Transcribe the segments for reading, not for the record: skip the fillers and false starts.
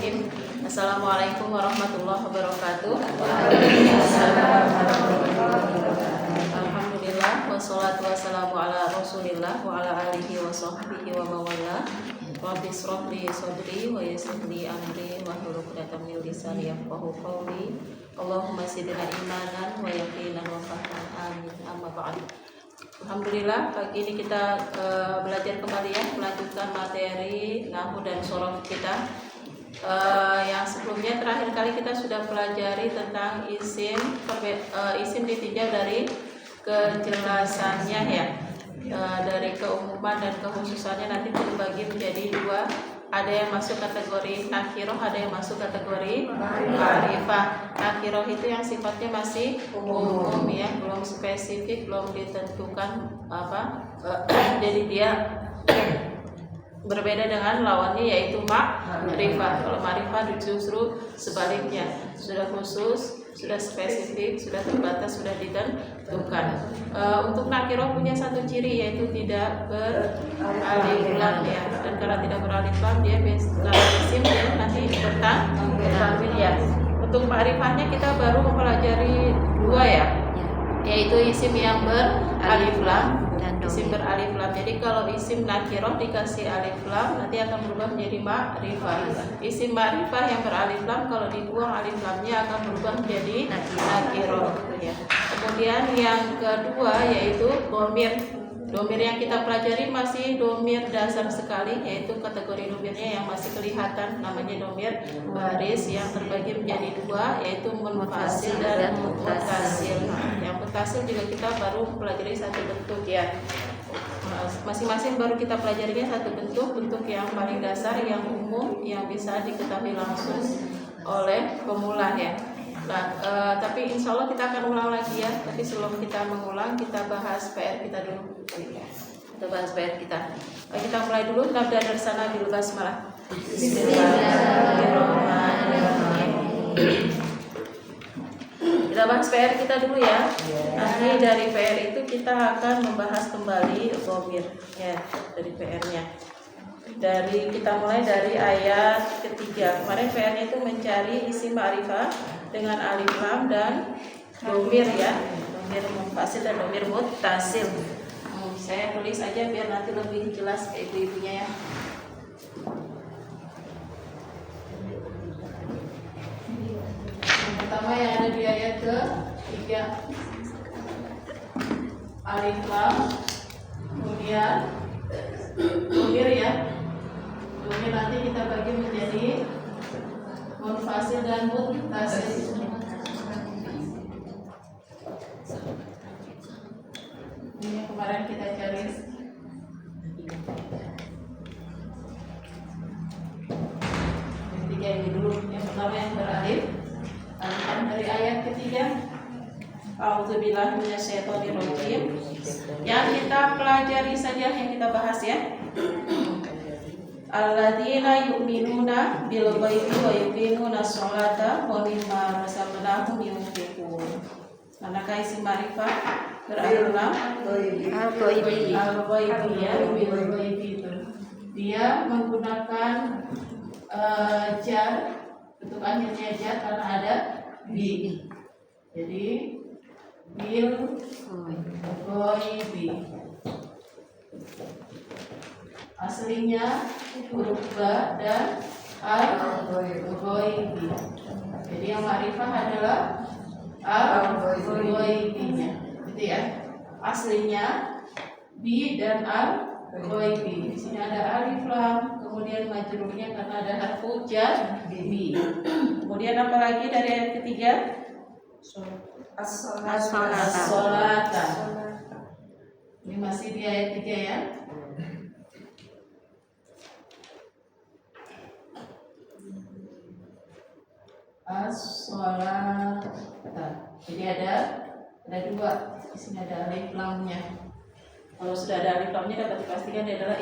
Bismillahirrahmanirrahim. Assalamualaikum warahmatullahi wabarakatuh. Alhamdulillah wassalatu wassalamu ala Rasulillah wa ala alihi wa sahbihi wa mawala. Rabbi shrah li sadri wa yassir li amri wahlul 'uqdatam min lisani yafqahu qawli. Allahumma zidna imanan wa yaqinan wa fahman. Amin. Amma ba'd. Alhamdulillah, pagi ini kita belajar kembali ya, melanjutkan materi nahwu dan shorof kita. Yang sebelumnya terakhir kali kita sudah pelajari tentang isim ditinjau dari kejelasannya ya, dari keumuman dan kekhususannya nanti terbagi menjadi dua. Ada yang masuk kategori nakiroh, ada yang masuk kategori ma'rifah. Nakiroh itu yang sifatnya masih umum ya, belum spesifik, belum ditentukan apa. Jadi dia berbeda dengan lawannya yaitu ma'rifah. Kalau ma'rifah justru sebaliknya, sudah khusus, sudah spesifik, sudah terbatas, sudah ditentukan. Untuk nakiroh punya satu ciri yaitu tidak beralif lam ya. Dan karena tidak beralif lam dia kalau isim dia nanti bertanwin ya. Untuk ma'rifahnya kita baru mempelajari dua ya, yaitu isim yang beralif lam, isim beralif lam. Jadi kalau isim nakiroh dikasih alif lam nanti akan berubah menjadi ma'rifah. Isim ma'rifah yang beralif lam kalau dibuang alif lamnya akan berubah menjadi nakiroh gitu ya. Kemudian yang kedua yaitu domir. Domir yang kita pelajari masih domir dasar sekali, yaitu kategori domirnya yang masih kelihatan namanya domir baris yang terbagi menjadi dua, yaitu munfasil dan muttasil. Yang muttasil juga kita baru pelajari satu bentuk ya. Masing-masing baru kita pelajarinya satu bentuk yang paling dasar, yang umum, yang bisa diketahui langsung oleh pemula ya. Nah, tapi insya Allah kita akan ulang lagi ya. Tapi sebelum kita mengulang, kita bahas PR kita dulu. Kita bahas PR kita. Kita mulai dulu. Nabda dari sana bil basmalah. Bismillahirrahmanirrahim. Kita bahas PR kita dulu ya. Nanti dari PR itu kita akan membahas kembali dhamir ya, dari PR-nya. Kita mulai dari ayat ketiga. Kemarin PR-nya itu mencari isim ma'rifah dengan alif lam dan domir ya, domir munfasil dan domir muttasil. Saya tulis aja biar nanti lebih jelas ke ibu-ibunya ya. Yang pertama yang ada di ayat ke-3, alif lam, kemudian domir ya. Domir nanti kita bagi menjadi munfasil dan muttasil. Ini yang kemarin kita cari. Yang ketiga ini dulu. Yang pertama yang beralif. Dari ayat ketiga. A'udzubillahi minasyaitonirrajim. Yang kita pelajari saja, yang kita bahas ya. Alladzina yu'minuna bil ghaibi wa yuqimuna sholata wa mimma razaqnahum yunfiqun. Manakah isim ma'rifah beralif lam? Al-ghaibi ya, bil ghaibi itu. Dia menggunakan jar, bentuk akhirnya jar karena ada bi. Jadi bil ghaibi. Aslinya huruf ba dan al-ghaibi. Jadi yang ma'rifah adalah al-ghaibinya. Gitu ya. Aslinya bi dan al-ghaibi. Di sini ada alif lam, kemudian majrurnya karena ada harfu jar bi. Kemudian apa lagi dari ayat ketiga? As-sholata. Ini masih di ayat 3 ya. As-sholata. Jadi ada dua. Di sini ada alif lamnya. Kalau sudah ada alif lamnya dapat dipastikan dia adalah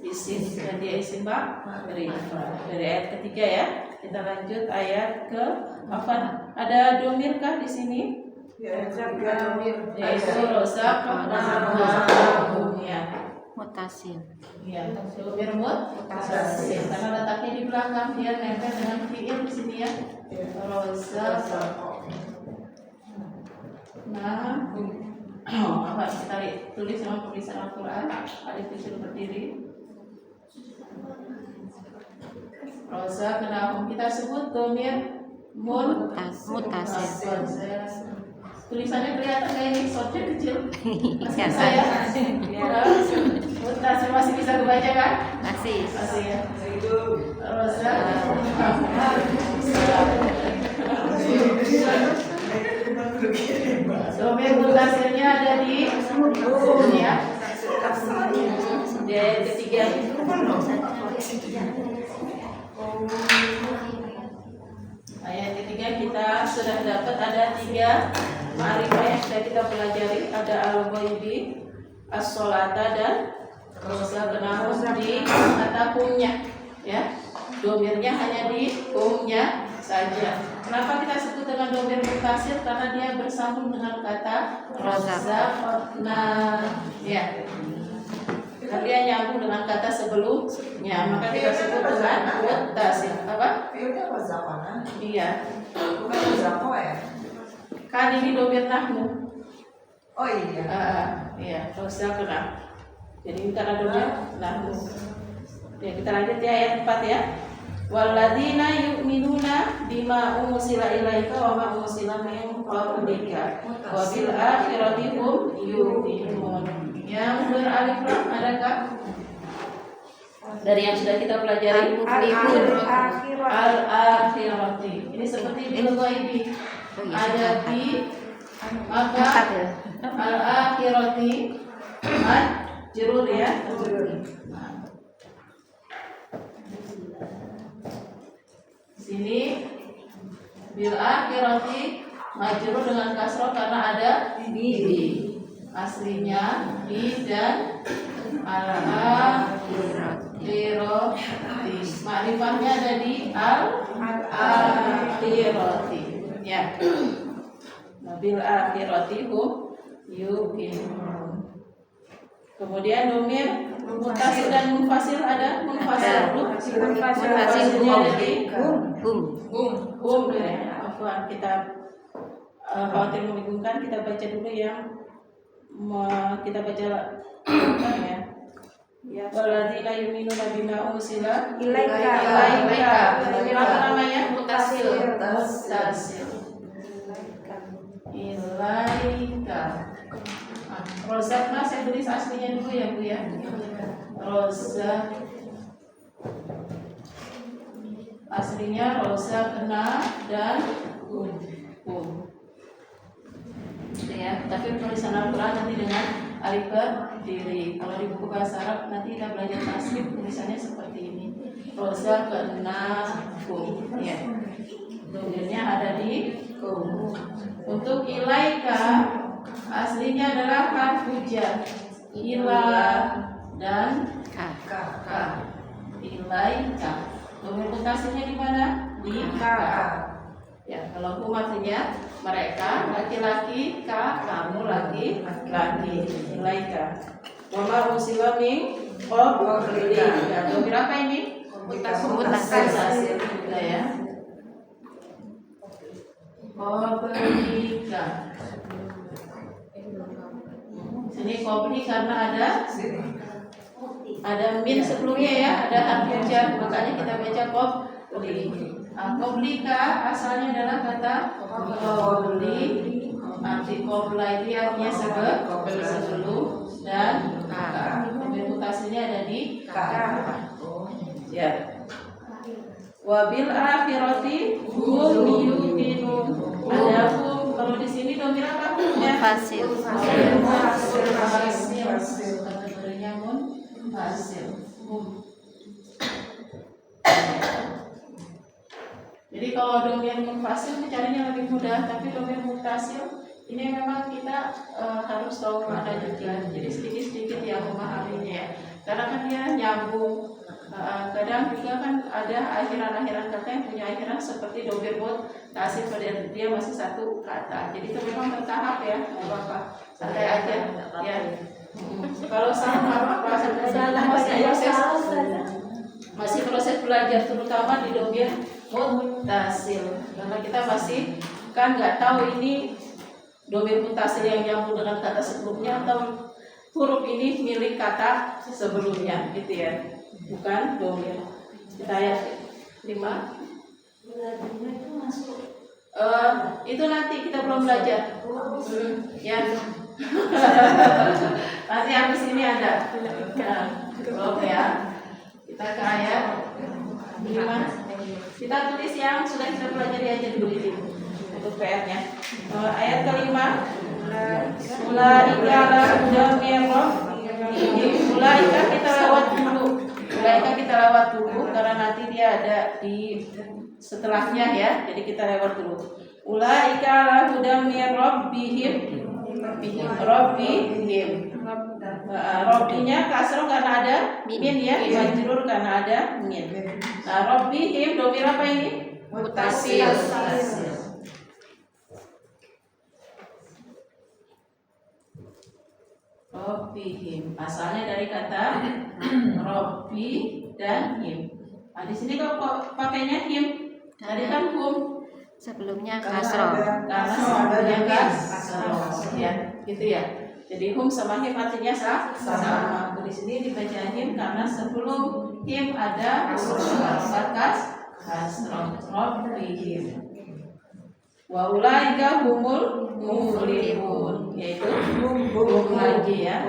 isim dan dia isim ma'rifah. Dari ayat ketiga ya. Kita lanjut ayat ke apa? Ada domirkah di sini? Ya, ada domir. Yaitu razaqnahum ya. Mutasil. Iya, domir muttasil karena letaknya di belakang biar nempel dengan fiil di sini ya. Rozaqa. Nah, apa kita tulis sama tulisan Al-Quran. Alif kecil berdiri. Rozaqnahum, kita sebut domir mutasil. Tulisannya kelihatan kayak ini, shotnya kecil. Masih saya mutasil masih bisa dibaca kan? Masih ya. Rozaqnahum. Domir mutasilnya ada di ya. Di ayat ketiga. Ayat ketiga kita sudah dapat ada 3 ma'rifah yang sudah kita pelajari. Ada al-ghaibi, as-sholata, dan rozaqnahum di kata humnya ya. Domirnya hanya di humnya saja. Kenapa kita sebut dengan domir mutasil? Karena dia bersambung dengan kata rozaqna ya. Karena dia nyambung dengan kata sebelumnya, maka kita sebut dengan mutasil. Apa? Fiilnya rozaqna. Iya. Bukan rozaqo ya? Kan ini domir nahnu. Oh iya. Iya, rozaqna. Jadi karena domir nahnu. Ya, kita lanjut ya ayat 4 ya. Walladzina yu'minuna bima unzila ilaika wa ma unzila min qablika wa bil akhirati hum yuqinun. Yang beralif lam adakah? Dari yang sudah kita pelajari al-akhirati. Ini seperti bil ghaibi. Ada bi maka al-akhirati majrur ya. Sini bil akhirati majrur dengan kasroh karena ada di. Aslinya di dan al-akhirati. Ma'rifahnya ada di al-akhirati ya. Bil akhirati hum yuqinun. Kemudian domir mutasil dan munfasil ada. Munfasil dulu. Munfasilnya ada di hum ya. Afwan, kita khawatir membingungkan, kita baca dulu yang kita baca ya. Walladzina yu'minuna bima unzila ilaika. Apa namanya? Mutasil. Ilaika. Rozaqna saya tulis aslinya dulu ya Bu ya. Rozaq. Aslinya rozaqna dan ya, tapi tulisan Al-Quran nanti dengan alif berdiri. Kalau di buku bahasa Arab nanti kita belajar tasrif, tulisannya seperti ini. Rozaqnahum ya. Domirnya ada di kum. Untuk ilaika aslinya adalah harfu jar. Ila dan ka. Ilaika. Domir mutasilnya di mana? Di ka. Ya, kalau hum artinya mereka, laki-laki, ka, kamu laki-laki. Ilaika. Wa ma unzila min qablika. Domir apa ini? Mutasil juga ya. Qablika. Sini qabli karena ada min sebelumnya ya, ada harfu jar, makanya kita baca qabli. Qablika asalnya adalah kata qabli. Arti qabla itu artinya sebelum dan mutasinya ada di ya. Wabil akhirati hum yuqinun. Adapun kalau di sini domir apa? Munfasil. Kategorinya munfasil. Jadi kalau domir munfasil mencarinya lebih mudah, tapi domir mutasil ini memang kita harus tahu makna juga. Jadi sedikit-sedikit yang memahaminya ya. Karena kan dia nyambung. Kadang juga kan ada akhiran-akhiran kata yang punya akhiran seperti domir mutasil, padahal dia masih satu kata. Jadi itu memang bertahap ya, nggak apa-apa, santai aja ya. Kalau salah apa-apa, salah masih proses. masih proses belajar terutama di domir muttasil, karena kita masih kan nggak tahu ini domir muttasil yang nyambung dengan kata sebelumnya atau huruf ini milik kata sebelumnya gitu ya, bukan domir. Kita ayat 5. Itu nanti kita belum belajar. Ya. Nanti habis ini ada. Belum ya. Kita ke ayat 5. Kita tulis yang sudah kita pelajari aja dulu ini untuk PR-nya. Ayat kelima. Ulaika lahum mirrah. Ulaika kita lewat dulu. Ulaika kita lewat dulu karena nanti dia ada di setelahnya ya. Jadi kita lewat dulu. Ulaika lahum mirrah bihim. Rabbihim. Rabbinya kasroh karena ada min ya, majrur karena ada min. Nah, Rabbihim domir apa ini? Muttasil. Rabbihim asalnya dari kata Rabbi dan him. Nah, di sini kok pakainya him? Tadi kan hum. Sebelumnya kasroh. Karena sebelumnya kasroh. Ya, gitu ya. Jadi hum sama him artinya sama. Di sini dibaca him karena sebelum him ada harokat kasroh. Rabbihim. Wa ulaika humul muflihun, yaitu hum lagi ya.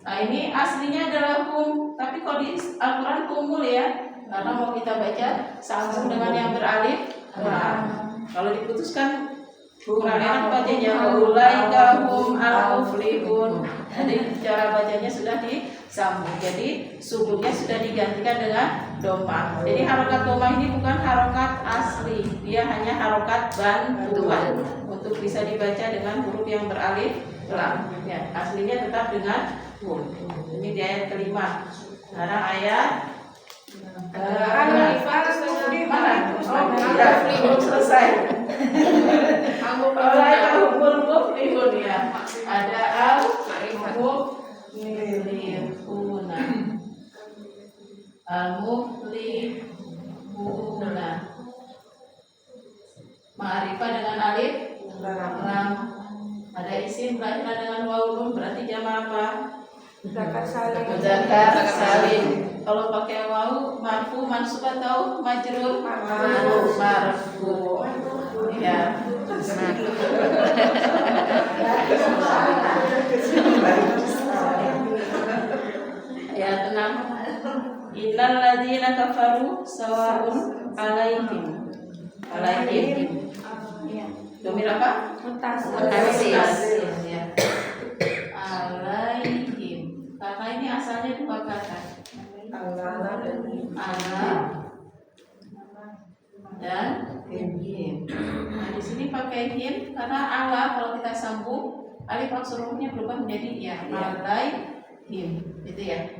Nah, ini aslinya adalah hum, tapi kalau di Al-Qur'an humul ya. Karena mau kita baca sambung dengan yang beralif lam. Kalau diputuskan kurang enak bacanya. Wa ulaika hum al-muflihun. Jadi cara bacanya sudah disambung. Jadi sukunnya sudah digantikan dengan domah. Jadi harokat domah ini bukan harokat asli, dia hanya harokat bantuan untuk bisa dibaca dengan huruf yang beralif lam. Ya, aslinya tetap dengan hum. Ini di ayat kelima. Sekarang ayat mana? Belum selesai. Ulaika humul muflihun ya. Ada al-muflihuna. Al-muflihuna. Ma'rifah dengan alif lam. Ada isim berakhir dengan waw nun, berarti jama apa? Mudzakkar salim. Kalau pakai waw marfu mansub atau majrur? Marfu. Ya. Ayat 6. Innal ladzina kafaru sawa'un 'alaihim. Domir apa? Muttasil. Ya. Alaihim. Karena ini asalnya dua kata. Allah dan him. Nah, di sini pakai him karena Allah kalau kita sambung alif kasrohnya berubah menjadi ya. Alaihim. Gitu ya.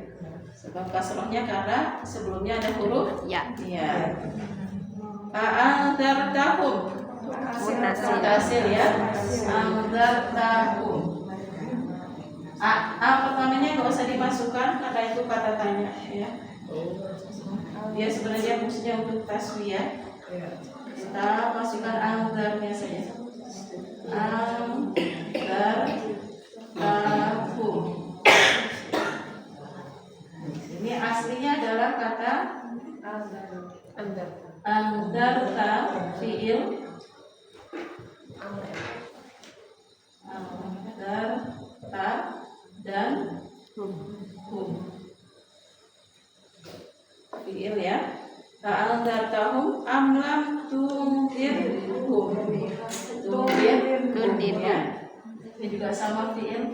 Sebab kasrohnya karena sebelumnya ada huruf Ya. Ya. A'andartahum. Muttasil ya. A'andartahum. Pertamanya nggak usah dimasukkan karena itu kata tanya ya. Dia sebenarnya fungsinya untuk taswiyah. Kita masukkan angdarnya saja. Angdartahum. Ini aslinya adalah kata angdarta fiil angdarta dan hum fiil ya. Ta'andartahum amlam tundirhum. Tundir ya. Ini juga sama fiil.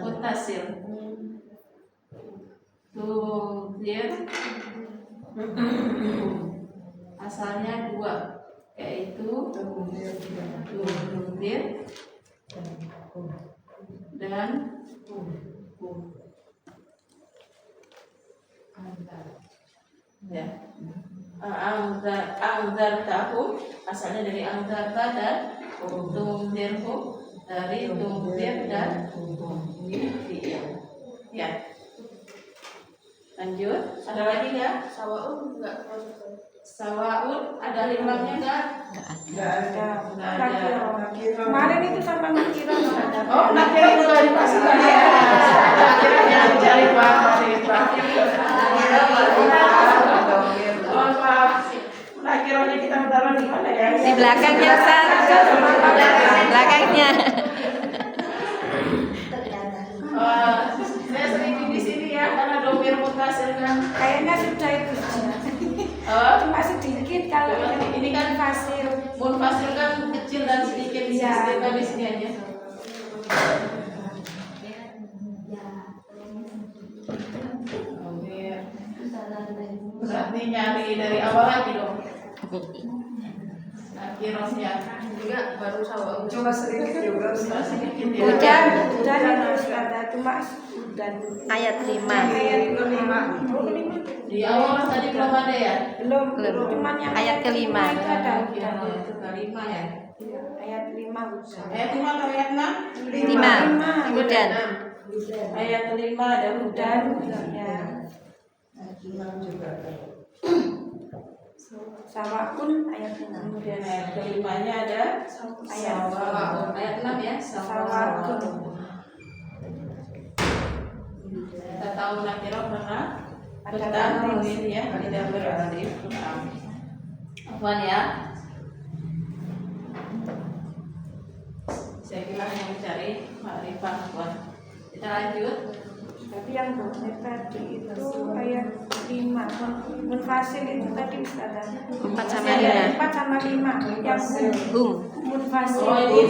Muttasil. Tundir. Asalnya dua, yaitu tundir dan ya. Angdartahum asalnya dari angdarta dan tundirhum dari tundir dan ini fiil. Ya. Lanjut. Ada lagi nggak? Sawaun enggak masuk. Sawaun ada limangnya nggak? Nggak ada. Nggak ada. Kemarin itu sama nakiro ada. Oh, nakira juga dipasukkan ya. Nakiranya cari Pak. Oh, Pak. Nakiranya kita taruh di mana ya? Di belakangnya Ustaz. Belakangnya. Saya sering di sini ya karena domir mutasil kan. Kayaknya sudah itu. Cuma sedikit kalau Ini kan fasil. munfasil kan kecil dan sedikit di Iya. sini, di sini aja. Domir. Berarti nyari dari awal lagi dong. Nakirosnya Enggak, baru sawaun. Cuma sedikit juga Ustaz. sedikit ya. Hujan itu ada cuma hujan. Ayat 5. Ayat 5. Di awal tadi belum ada ya? Belum, Belum. cuman yang Ayat kelima. itu ada Ya, hujan. itu kelima ya. Iya, ayat 5 hujan. Ayat 5 atau ayat 6? 5. Hujan. Ayat kelima ada hujan. Ya. Imam juga ada. Sawaun ayat 6. Kemudian ayat kelimanya ada Ayat sawaun. Ayat 6 ya. Sawaun. Kita tahu nakirah karena Ada bertanwin ya, tidak beralif. Afwan ya. Saya kira hanya mencari makrifah Afwan. Kita lanjut. Tapi yang boleh tadi itu ayat 5. Munfasil itu tadi ada 4 sama 5. 4 sama 5. Yang Hum. munfasil. Oh ini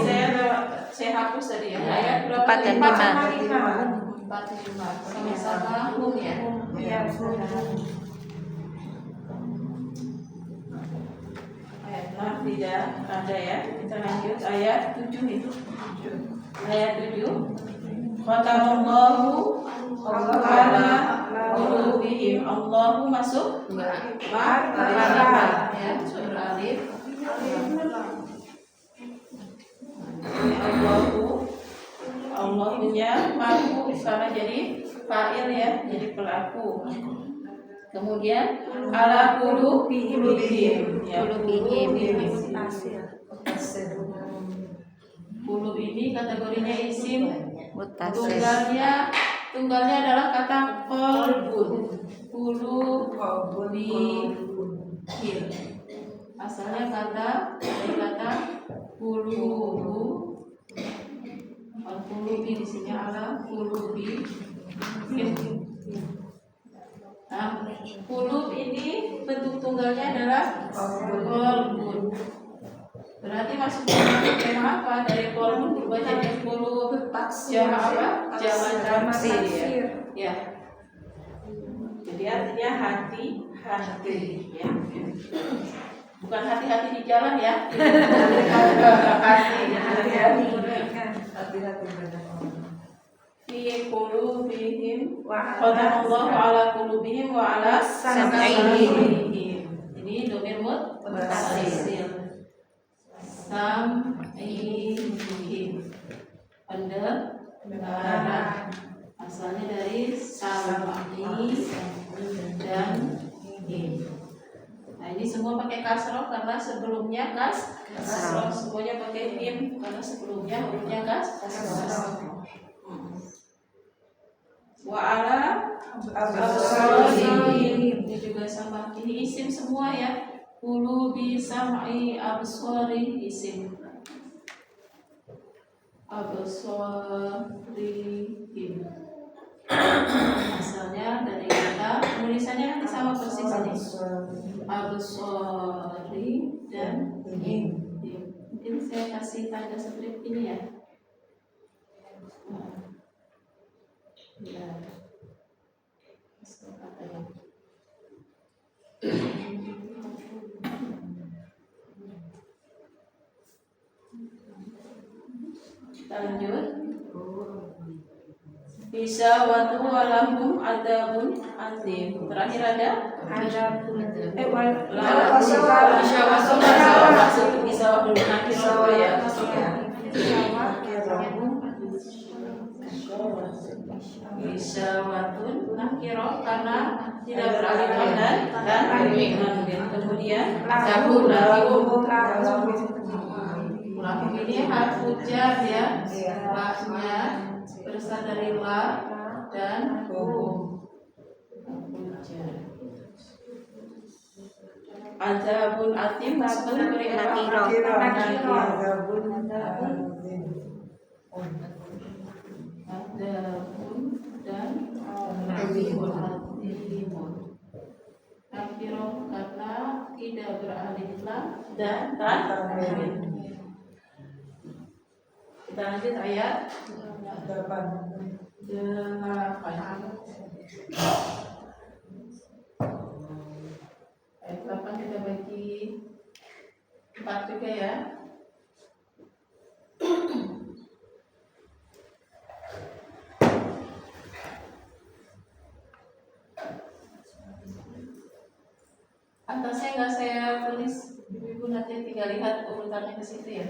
saya hapus tadi ya. Ayat berapa? 4 dan 4 5. sama 5. 4 dan 5. Sama-sama hum ya. Iya, Ayat 6 tidak ada ya. Kita lanjut ayat 7 itu. Ayat 7. Khatamallahu ala qulubihim. Allahu masuk? Enggak. Alif. Ya, surah Alif. Allahu. Allahunya mampu karena jadi fa'il ya, jadi pelaku. Kemudian ala qulubihim. Ya, Qulubihim. Qulub ini kategorinya isim. Mutasil. Tunggalnya adalah kata qalbun. Qulubihim. Asalnya dari kata qulubu. Qulubi di sini ala qulubi. Nah, qulub ini bentuk tunggalnya adalah qalbun. Berarti masuknya tema apa? Dari qalbun berubah jadi qulub. Jamak apa? Jamak taksir ya. Ya. Jadi artinya hati ya. Bukan hati-hati di jalan ya. Hati-hati banyak orang. Fi qulubihim khatamallahu ala qulubihim wa ala sam'ihim. Ini domir mutasil. Sam'ihim. Pendengaran. Asalnya dari sam'i dan him. Nah ini semua pakai kasroh karena sebelumnya kasroh. Semuanya pakai him karena sebelumnya hurufnya kasroh. Wa ala absarihim. Ini juga sama. Ini isim semua ya. Qulubi sam'i absari isim. Absarihim. Asalnya dari kata penulisannya nanti sama persis ini. Absari dan him. Mungkin saya kasih tanda strip ini ya. Ya. Kita lanjut. Bisa waktu walahum adabun azim. Terakhir ada bisa waktu nanti ya. Isyawatun nakiro karena tidak beralif dan kemudian lahu ini harfu jar ya, la-nya berasal dari la dan Azabun atim maksudnya dari apa? Adapun dan alimun nakiro karena tidak beralif lam dan tanwin. Kita lanjut ayat 8. Ayat 8 kita bagi 4 juga ya. Atasnya nggak saya tulis, ibu nanti tinggal lihat urutannya ke situ ya.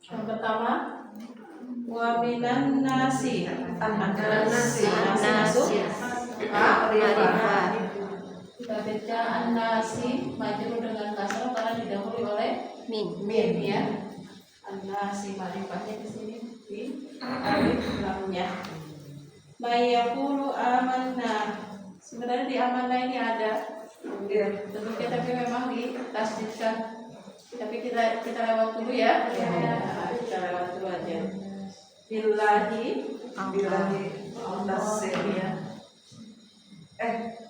Yang pertama, wa minan nasi, nasi masuk, kita baca an-nasi majrur dengan kasrah karena didahului oleh min ya. An-nasi ma'rifahnya di sini di alif lamnya. Mayaqulu amanna. Sebenarnya di amanah ini ada bentuknya tapi memang ditasdidkan. Tapi kita lewat dulu ya. Kita lewat dulu aja. Billahi al-nasir ya.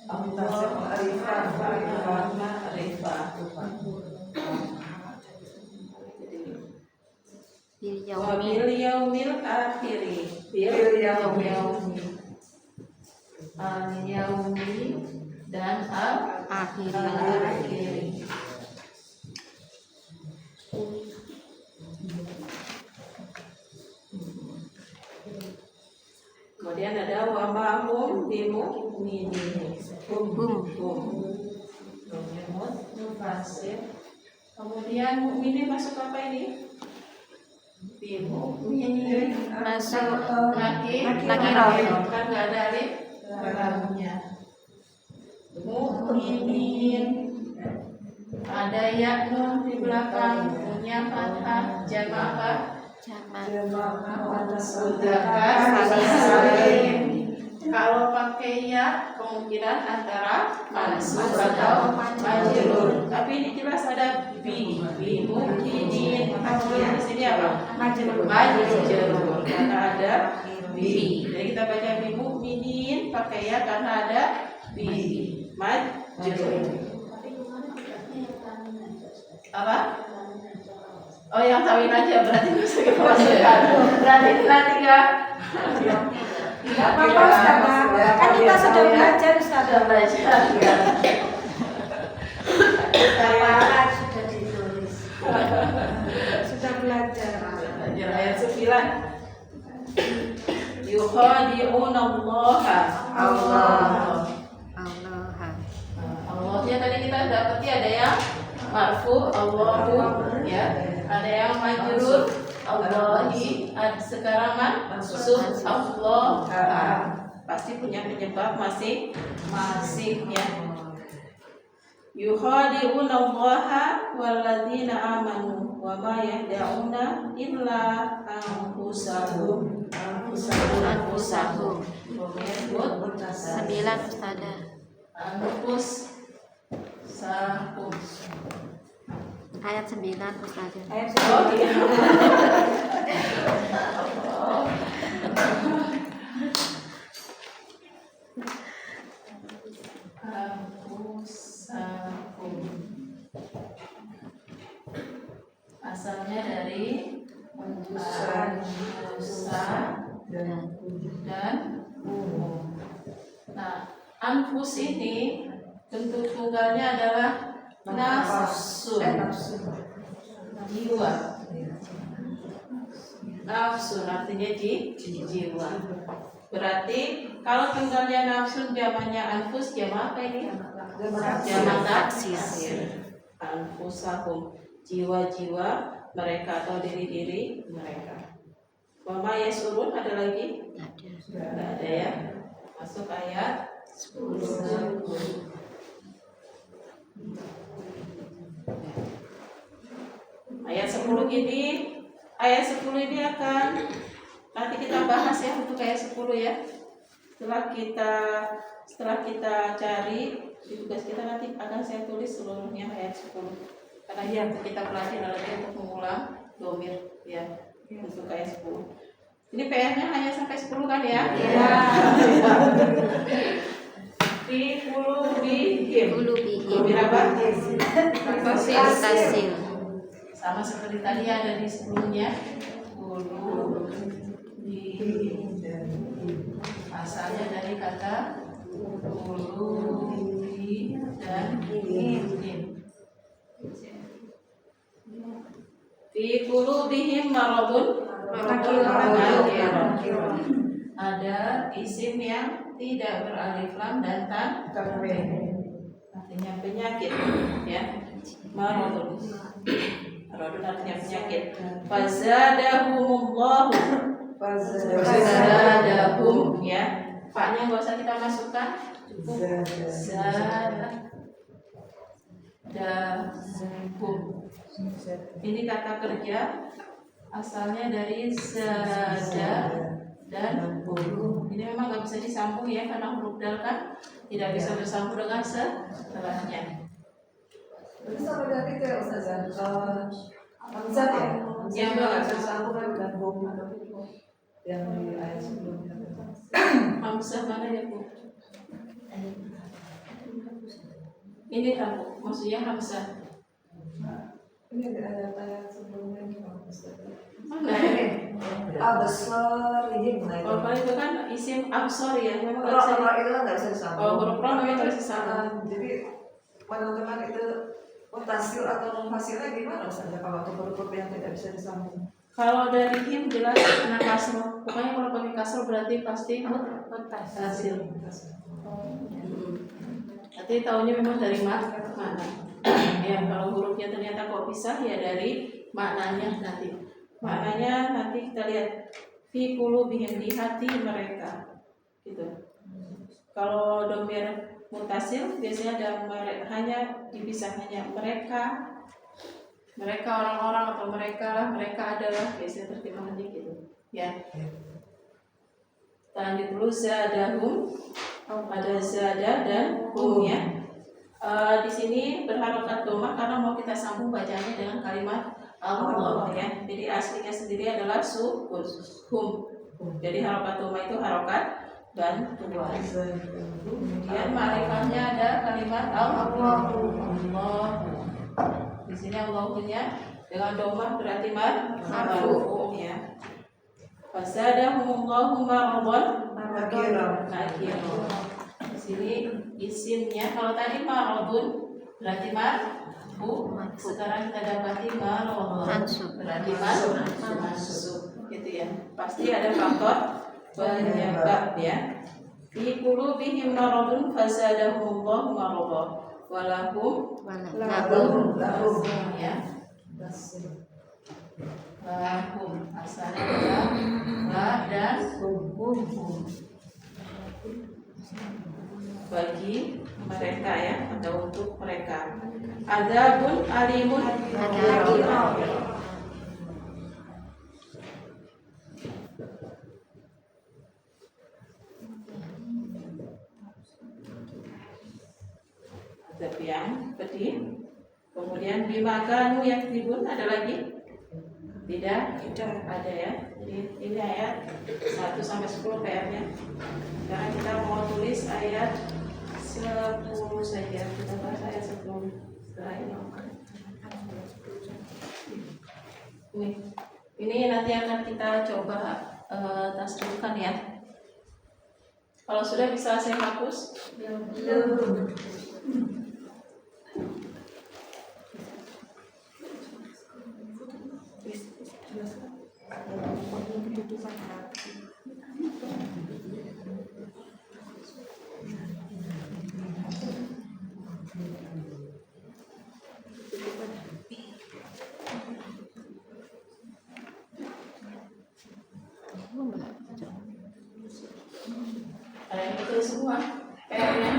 Al-nasir ma'rifah. Bil yaumil akhiri. Bil yaumi. Al-yaumi dan al-akhiri. Kemudian ada wa ma'hum bimu'minin. Kemudian mukminin masuk apa ini? Bimu'minin masuk nakiro kan nggak ada alif lamnya. Mukminin ada ya nun di belakang, punya fathah, jamak apa? Salim. Kalau pakai ya kemungkinan antara mansub atau majrur. Tapi ini jelas ada bi mukminin. Di sini apa? Majrur. Karena ada bi. Jadi kita baca bi mukminin pakai ya karena ada bi majrur. Apa? Oh yang tawin aja berarti bisa kita masukkan. Berarti enggak. Tidak apa-apa Ustazah. Kan kita sudah belajar Ustazah. Sudah ditulis. Sudah belajar. Belajar ayat 9. Yukhadi'una Allah. Allahnya tadi kita dapati ada yang marfu Allahu ya. Ada yang majrur Allahi, sekarang mansub Allah. Pasti punya penyebab masing-masing ya. Yukhadi'una Allaha walladzina amanu wa ma yahda'una illa anfusahum. 9 Ustazah. Anfusahum. Ayat 9 Ustazah. Ayat Oh iya. Asalnya dari dan nah anfus ini bentuk tunggalnya adalah nafsu, jiwa. Nafsu artinya jiwa. Berarti kalau tunggalnya nafsu jamannya anfus, jamak apa ini? Jamak taksir. Anfusahum, jiwa-jiwa mereka atau diri-diri mereka. Wa ma yasurun ada lagi? Ada. Enggak ada ya. Masuk ayat 10. Ayat 10 ini akan nanti kita bahas ya untuk ayat 10 ya. Setelah kita cari di tugas kita nanti akan saya tulis seluruhnya ayat 10. Karena yang kita pelajari nanti untuk mengulang domir ya untuk ayat 10. Ini PR-nya hanya sampai 10 kan ya? Iya. Fi qulubihim. Domir apa? Tasil. Sama seperti tadi ada di sebelumnya. Qulubihim. Asalnya dari kata qulubi dan him. Fi qulubihim maradun. Ada isim yang tidak beralif lam dan tanwin. Artinya penyakit ya. Maradun. Maradun artinya penyakit. Fazadahumullahu. Fazadahum ya. Paknya enggak usah kita masukkan. Cukup zadahum. Ini kata kerja asalnya dari zada dan hum. Ini memang nggak bisa disambung ya karena huruf dal kan tidak bisa bersambung dengan setelahnya. Terus apa dari itu ya Ustazah? Hamzah ya? Yang nggak bisa disambung kan dengan bom yang di ayat sebelumnya. Hamzah mana ya Bu? Ini kan Bu, maksudnya Hamzah. Ini di ayat-ayat sebelumnya gimana Ustazah? Mana ya? Besar ini mulai. Oh, kalau itu kan isim absor ya, memang nggak Roh bisa. itu kan nggak bisa disambung. Oh, huruf roh memang nggak bisa disambung. Jadi teman-teman itu mutasil atau munfasilnya gimana Ustazah kalau untuk huruf yang tidak bisa disambung? Kalau dari him jelas kena kasroh. Pokoknya kalau pakai kasroh berarti pasti mutasil. Nanti tahunya memang dari mana? Ya kalau hurufnya ternyata kok bisa ya dari maknanya nanti. Maknanya nanti kita lihat fi qulubihim di hati mereka. Gitu. Kalau domir mutasil biasanya ada hanya dipisah hanya mereka orang-orang atau mereka adalah biasanya terjemahannya gitu ya. Lanjut dulu zadahum, ada zada dan hum ya. Di sini berharokat domah karena mau kita sambung bacanya dengan kalimat Allah ya. Jadi aslinya sendiri adalah sukun hum. Jadi harokat domah itu harokat dan dua. Kemudian ma'rifahnya ada kalimat Allah. Di sini Allahnya dengan domah berarti marfu ya. Fasadahumullahu maradun nakira. Di sini isimnya kalau tadi maradun berarti marfu. Sekarang kita dapati maradun berarti mansub. Gitu ya. Pasti ada faktor penyebab ya. Fi qulubihim maradun fasadahumullahu maradun. Walahum ya. Lahum asalnya adalah la dan hum bagi mereka ya atau untuk mereka. Adzabun alimun azab yang pedih. Kemudian bimakanu yang dibun ada lagi? Tidak ada ya. Jadi ini ayat 1 sampai 10 PR-nya. Sekarang kita mau tulis ayat 10 saja. Kita bahas ayat 10 setelah ini. Ini nanti akan kita coba tasbihkan ya. Kalau sudah bisa saya hapus? Belum. Ada yang betul semua. PR-nya.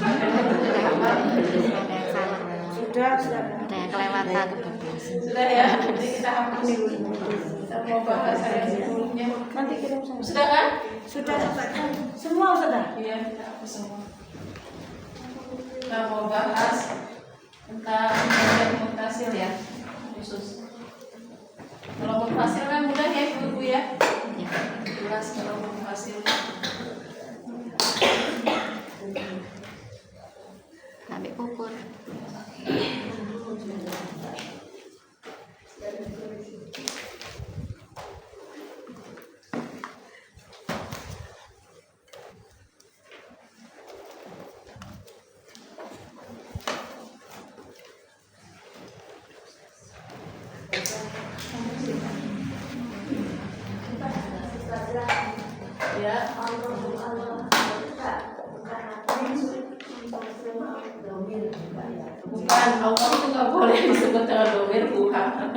Ada yang salah. Sudah. Ada yang kelewatan. Sudah ya. Jadi kita hapus dulu. Kita mau bahas yang sebelumnya. Nanti kirim saya. Sudah kan? Sudah. Semua sudah. Iya, kita hapus semua. Kita mau bahas tentang mutasil ya, khusus. Kalau mutasil kan mudah ya ibu ya. Jelas kalau mutasil. Ambil ukur. Ya. Bukan, Allah itu nggak boleh disebut dengan domir bukan.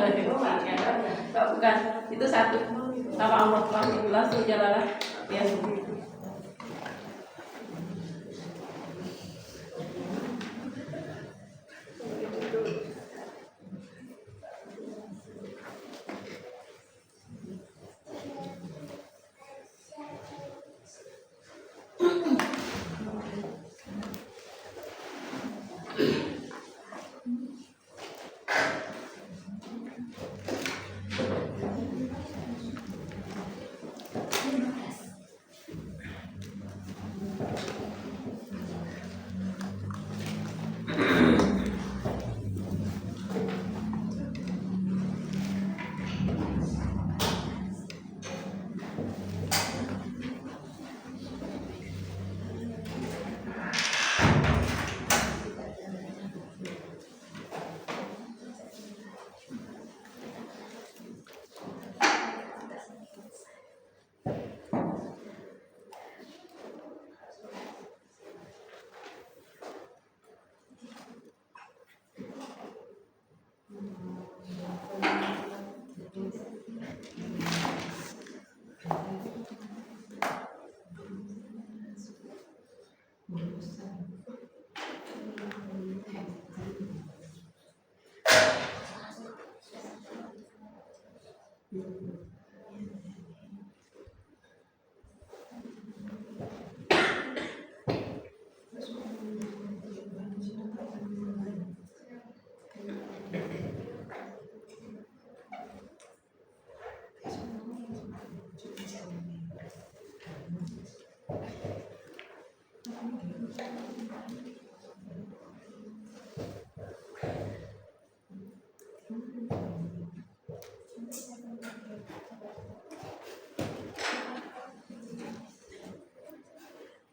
Bukan, itu satu. Nama Allah langsung jalalah. Ya.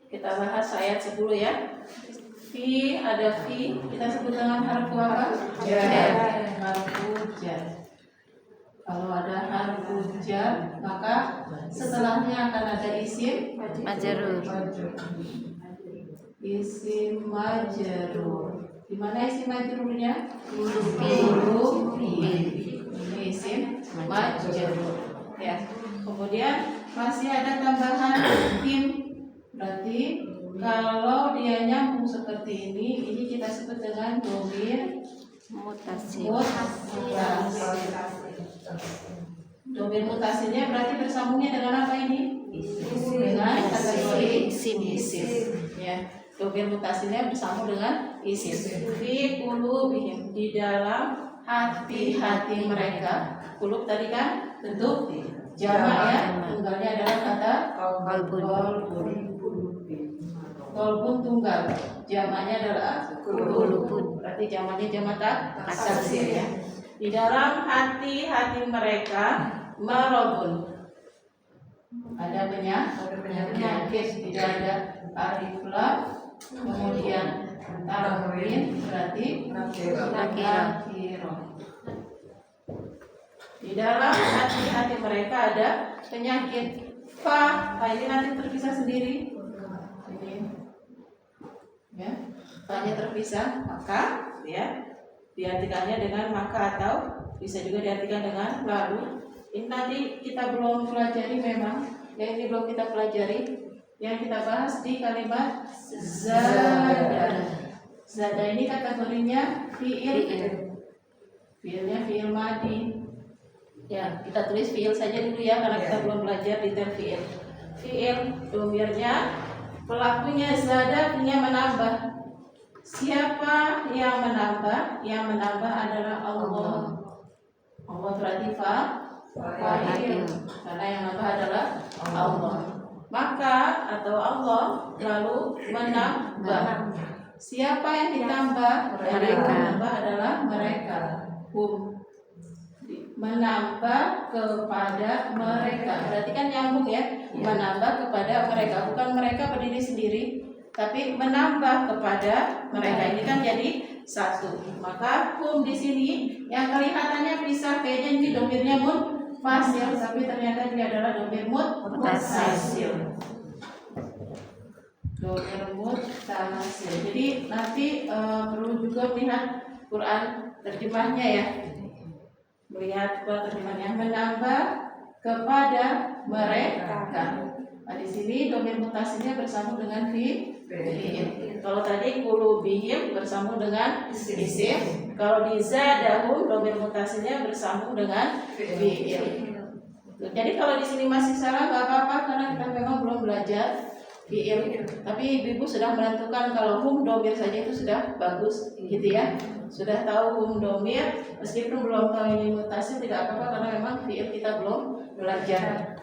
Kita bahas ayat 10 ya. Fi, ada fi, kita sebut dengan harfu apa? Jar. Harfu jar. Kalau ada harfu jar, maka setelahnya akan ada isim Majrur. Isim majrur. Di mana isim majrurnya? Huruf Ini isim majrur. Ya. Kemudian masih ada tambahan tim. Berarti kalau dia nyambung seperti ini kita sebut dengan domir mutasil. Domir mutasilnya berarti bersambungnya dengan apa ini? Dengan kategori isim. Ya, domir mutasilnya bersambung dengan isim. Fi qulubihim, di dalam hati-hati mereka. Qulub tadi kan bentuk jamak ya, tunggalnya adalah kata qalbun. Qalbun tunggal, jamaknya adalah qulubun. Berarti jamaknya jamak taksir ya. Di dalam hati-hati mereka maradun, ada penyakit, tidak ada alif lam, kemudian tanwin berarti nakirah. Di dalam hati-hati mereka ada penyakit. Ini nanti terpisah sendiri. Ini ya, fa-nya terpisah, maka ya diartikannya dengan maka atau bisa juga diartikan dengan lalu. Ini nanti kita belum pelajari memang, ya ini belum kita pelajari. yang kita bahas di kalimat zada. Zada ini kategorinya fiil. Fiilnya fiil madi. Ya, kita tulis fiil saja dulu ya karena kita belum belajar detail fiil. Fiil domirnya pelakunya zada punya menambah. Siapa yang menambah? Yang menambah adalah Allah. Allah berarti fa'il karena yang menambah adalah Allah. Maka atau Allah lalu menambah. Siapa yang ditambah? Yang menambah adalah mereka. Menambah kepada mereka. Berarti kan nyambung ya. Menambah kepada mereka, bukan mereka berdiri sendiri, tapi menambah kepada mereka. Ini kan jadi satu. Maka di sini yang kelihatannya pisah kayak janji domirnya munfasil, tapi ternyata dia adalah domir muttasil. Domir muttasil. Jadi nanti perlu juga melihat Quran terjemahnya ya. Melihat terjemahnya menambah kepada mereka. Nah, di sini domir mutasilnya bersambung dengan fi'il. Kalau tadi qulubihim bersambung dengan isim. Kalau di zadahum domir mutasilnya bersambung dengan fi'il. Jadi kalau di sini masih salah nggak apa-apa karena kita memang belum belajar fi'il. Tapi ibu sudah menentukan kalau domir saja itu sudah bagus, gitu ya. Sudah tahu domir, meskipun belum tahu ini mutasil tidak apa-apa karena memang fi'il kita belum belajar.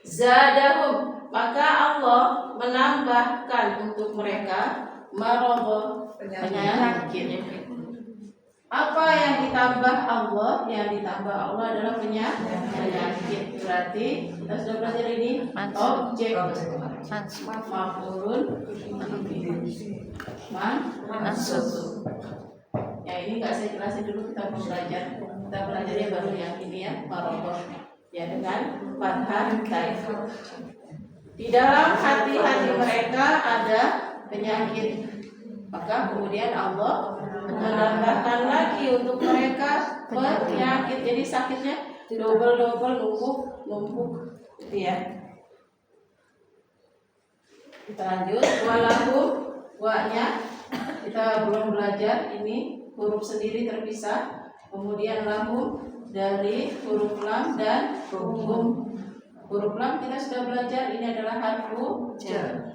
Zadahum, maka Allah menambahkan untuk mereka maradha, penyakit. Apa yang ditambah Allah? Yang ditambah Allah adalah penyakit. Berarti kita sudah belajar ini objek maf'ulun mansub. Ya ini nggak saya jelasin dulu, kita belum belajar. Kita belajarnya baru yang ini ya, maradha. Ya dengan fathah taif. Di dalam hati-hati mereka ada penyakit. Maka kemudian Allah menambahkan lagi untuk mereka penyakit. Jadi sakitnya double numpuk gitu ya. Kita lanjut. Walahum, wa-nya kita belum belajar, ini huruf sendiri terpisah. Kemudian lahum dari huruf lam dan hum. Huruf lam kita sudah belajar, ini adalah harfu jar.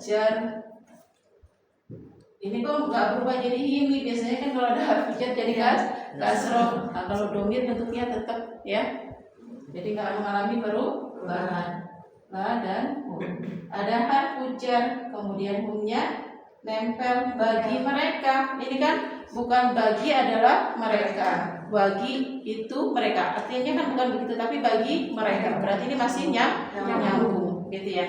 Ini kok nggak berubah jadi himi. Biasanya kan kalau ada harfu jar jadi kasroh. Nah, kalau domir bentuknya tetap ya. Jadi nggak mengalami perubahan. La dan hum. Ada harfu jar, kemudian humnya nempel bagi mereka. Ini kan bukan bagi adalah mereka. Bagi itu mereka. Artinya kan bukan begitu tapi bagi mereka. Berarti ini masih nyambung gitu ya.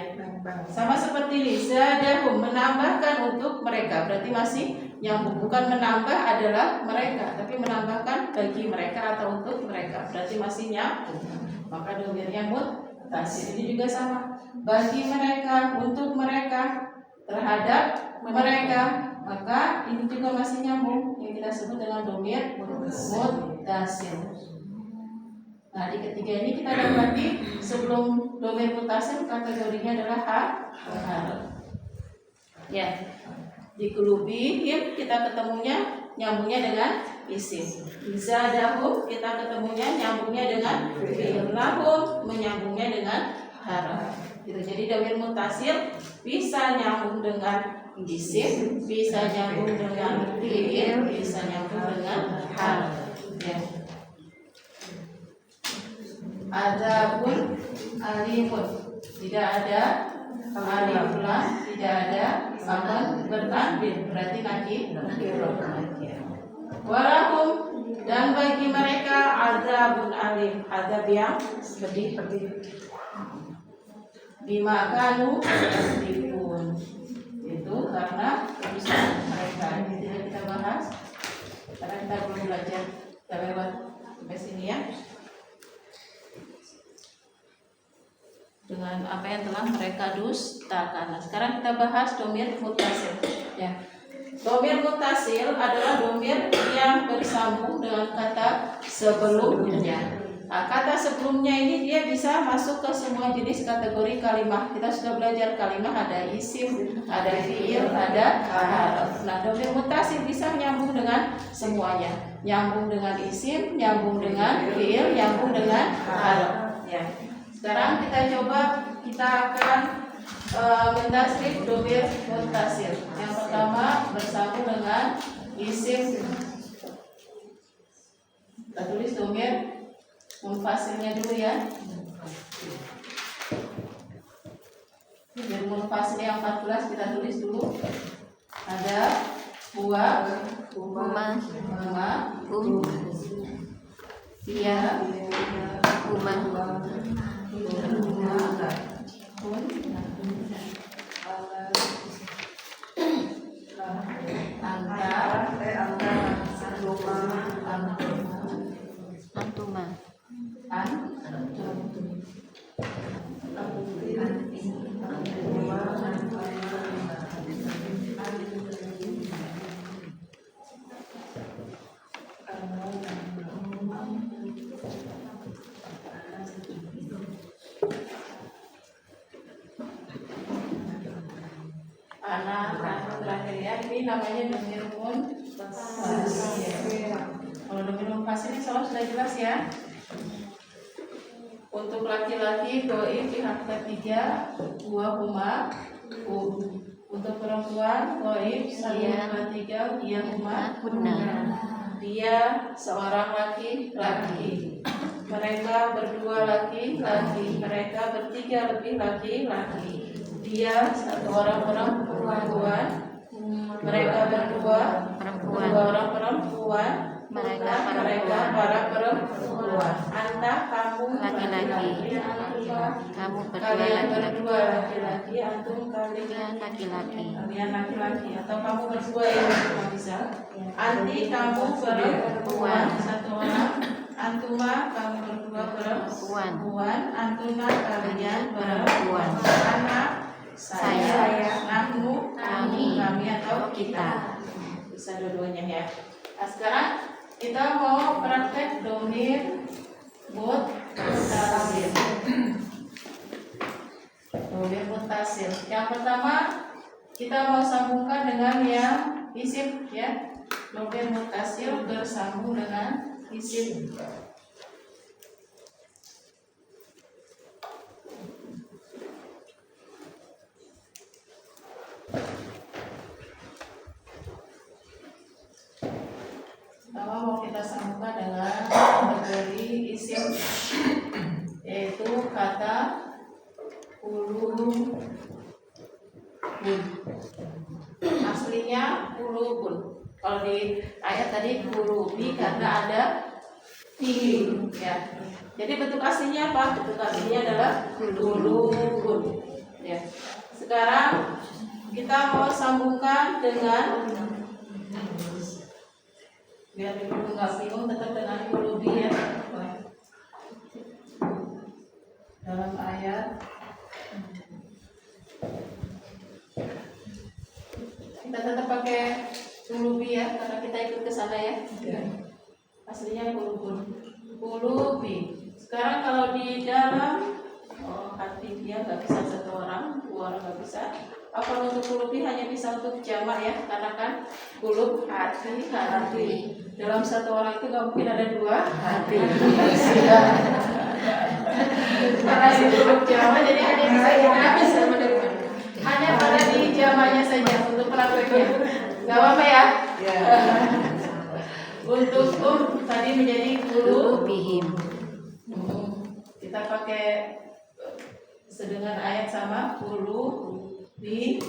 Sama seperti ini, zadahum menambahkan untuk mereka. Berarti masih nyambung. Bukan menambah adalah mereka, tapi menambahkan bagi mereka atau untuk mereka. Berarti masih nyambung. Maka domirnya muttasil. Ini juga sama. Bagi mereka, untuk mereka, terhadap mereka. Maka ini juga masih nyambung yang kita sebut dengan domir muttasil. Nah di ketiga ini kita dapati sebelum domir muttasil kategorinya adalah hal. Ya, di qulubihim kita ketemunya nyambungnya dengan isim. Zadahum kita ketemunya nyambungnya dengan fi'il. Lahum menyambungnya dengan harf. Gitu. Jadi domir muttasil bisa nyambung dengan isim, bisa nyambung dengan fi'il, bisa nyambung dengan harf. Ya. Adzabun alimun, tidak ada alif lam, tidak ada akan bertanwin, berarti nakir. Walahum, dan bagi mereka adzabun alim, azab yang pedih. Bima kanu yaktibun, itu karena kebiasaan mereka. Ini tidak kita bahas karena kita belum belajar. Kita lewat sampai sini ya. Dengan apa yang telah mereka dustakan. Nah, sekarang kita bahas domir muttasil. Ya. Domir muttasil adalah domir yang bersambung dengan kata sebelumnya. Nah, kata sebelumnya ini dia bisa masuk ke semua jenis kategori kalimah. Kita sudah belajar kalimah ada isim, ada fiil, ada harf. Nah, domir mutasil bisa nyambung dengan semuanya. Nyambung dengan isim, nyambung dengan fiil, nyambung dengan harf. Ya. Sekarang kita coba, kita akan mentasrif domir mutasil. Yang pertama bersambung dengan isim. Kita tulis domir munfasilnya dulu ya. Domir munfasil yang 14 kita tulis dulu. Ada huwa, Huma, dia, huma, antuma, terakhir ya. Ini namanya domir munfasil. Kalau domir munfasil ini sudah jelas ya. Untuk laki-laki goib pihak ketiga huwa huma. Untuk perempuan goib pihak ketiga dia huma hunna, dia seorang laki-laki. Mereka berdua laki-laki. Mereka bertiga lebih laki-laki. Dia satu orang perempuan. Mereka berdua dua orang perempuan. mereka para perempuan. Anta kamu laki-laki, kamu berdua kalian laki-laki, berdua laki-laki. Antum kalian laki-laki, kalian laki-laki. Atau kamu berdua yang cuma bisa. Anti kamu perempuan satu orang. Antuma kamu berdua perempuan. Antuna kalian perempuan. Anak saya. Nahnu kami atau kita. Bisa dua-duanya ya. Nah, sekarang kita mau praktek domir mutasil. Domir mutasil. Yang pertama kita mau sambungkan dengan yang isim ya. Domir mutasil bersambung dengan isim. Pertama mau kita sambungkan dengan kategori isim, yaitu kata ulubun. Aslinya ulubun. Kalau di ayat tadi ulubi karena ada fi ya. Jadi bentuk aslinya apa? Bentuk aslinya adalah ulubun. Ya. Sekarang kita mau sambungkan dengan, biar ibu nggak bingung, tetap dengan ulubi ya. Dalam ayat kita tetap pakai ulubi ya, karena kita ikut ke sana ya. Aslinya ulubi. Sekarang kalau di dalam hati dia nggak bisa satu orang, dua orang nggak bisa. Apa untuk ulubi hanya bisa untuk jamak ya, karena kan ulub hati. Dalam satu orang itu nggak mungkin ada dua hati. Karena di ulub jamak jadi hanya bisa hanya pada di jamaknya saja untuk prakteknya. Nggak apa-apa ya. Untuk tadi menjadi ulubihim. Kita pakai sedengan ayat sama ulubihim.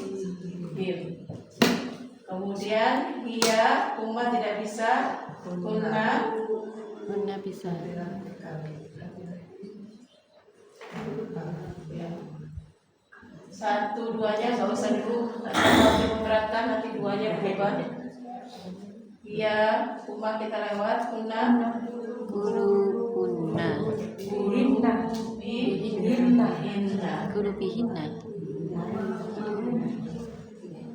Kemudian dia umat tidak bisa, Hunna bisa. Satu duanya nggak usah dulu, nanti memberatkan, nanti duanya berubah. Iya, umat kita lewat. Hunna Ulubihinna.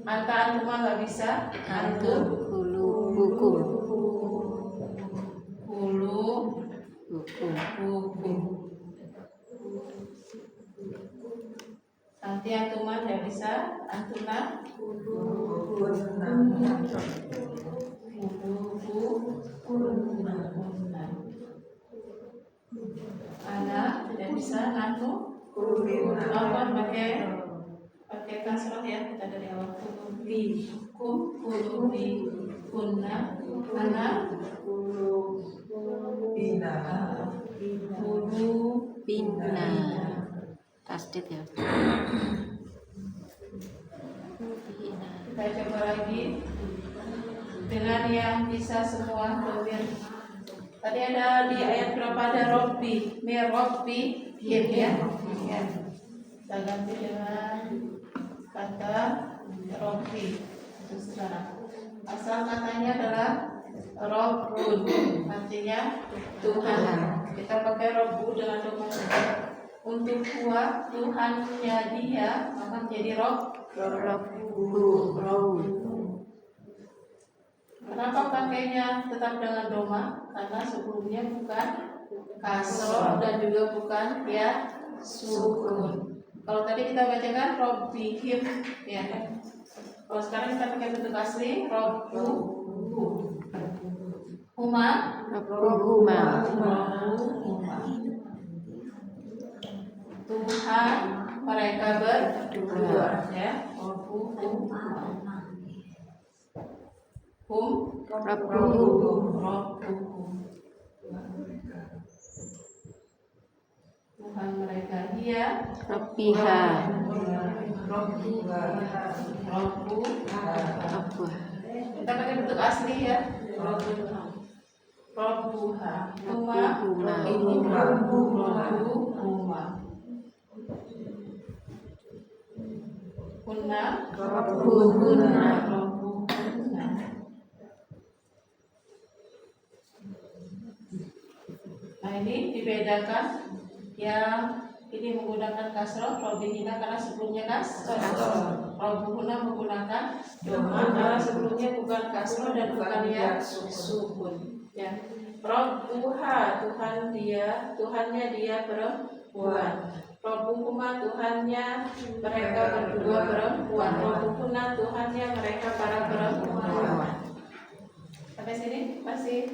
Anta antuma nggak bisa. Antum ulubukum. Nanti antuma tidak bisa, antuna Ana tidak bisa, anu apa pakai kasroh ya, kita dari awal kulubi kunna ana Bina. Tasdid ya. Kita coba lagi dengan yang bisa semua domir. Tadi ada di ayat berapa ada Robbi, Mirobbi, him ya. Kita ganti dengan kata Robbi. Asal katanya adalah Robbun, artinya Tuhan. Kita pakai Robbu dengan doma saja. Untuk huwa Tuhannya dia, maka menjadi Kenapa pakainya tetap dengan doma? Karena sebelumnya bukan kasroh dan juga bukan ya sukun. Kalau tadi kita bacakan Robbihim ya. Kalau sekarang kita pakai bentuk asli Rabbuhuma. Tuhan mereka berdua ya. Tuhan mereka dia Rabbiha. Kita pakai bentuk asli ya. Rabbuha Kunna Nah ini dibedakan yang ini menggunakan kasroh Robbihina karena sebelumnya kasroh, Robbuhuna menggunakan doma karena sebelumnya bukan kasroh dan bukan ya sukun ya. Robbuha Tuhannya dia perempuan. Robbuhuma Tuhannya mereka berdua perempuan. Robbuhuna Tuhannya mereka para perempuan. Sampai sini masih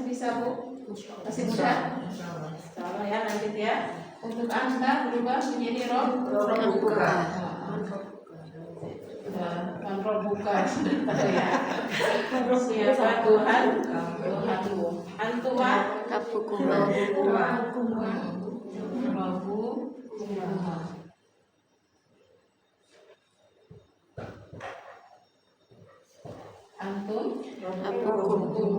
bisa Bu? Masih mudah? Insyaallah ya, lanjut ya. Untuk anda berubah menjadi Robbuka. Robbuka. Siapa Tuhan? Tuhanmu. Antuma Rabbukuma. Antum Rabbukum.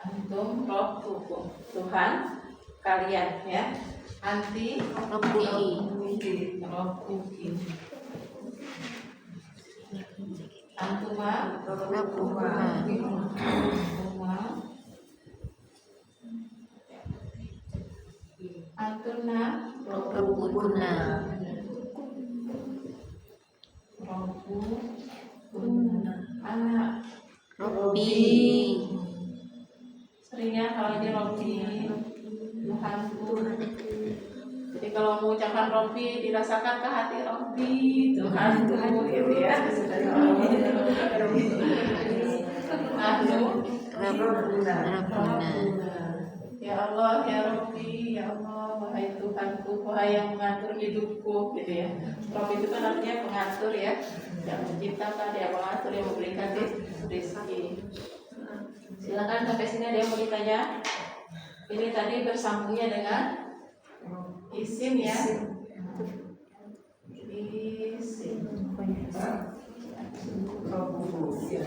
Antum Rabbukum. Tuhan kalian ya. Anti Rabbuki. Rabbuki. Antuma Rabbukuma. Antuna Rabbukuna. Anak Robbi. seringnya kalau ini Robbi Tuhanku. Jadi kalau mengucapkan Robbi dirasakan ke hati Robbi Tuhanku gitu ya. Rabbuna. Ya Allah ya Robbi ya Allah wahai Tuhanku, wahai yang mengatur hidupku gitu ya. Robbi itu kan artinya pengatur ya, yang menciptakan, yang mengatur, yang memberikan rezeki. Silakan sampai sini ada yang mau ditanya. Ini tadi bersambungnya dengan isim ya. Isim. Oke,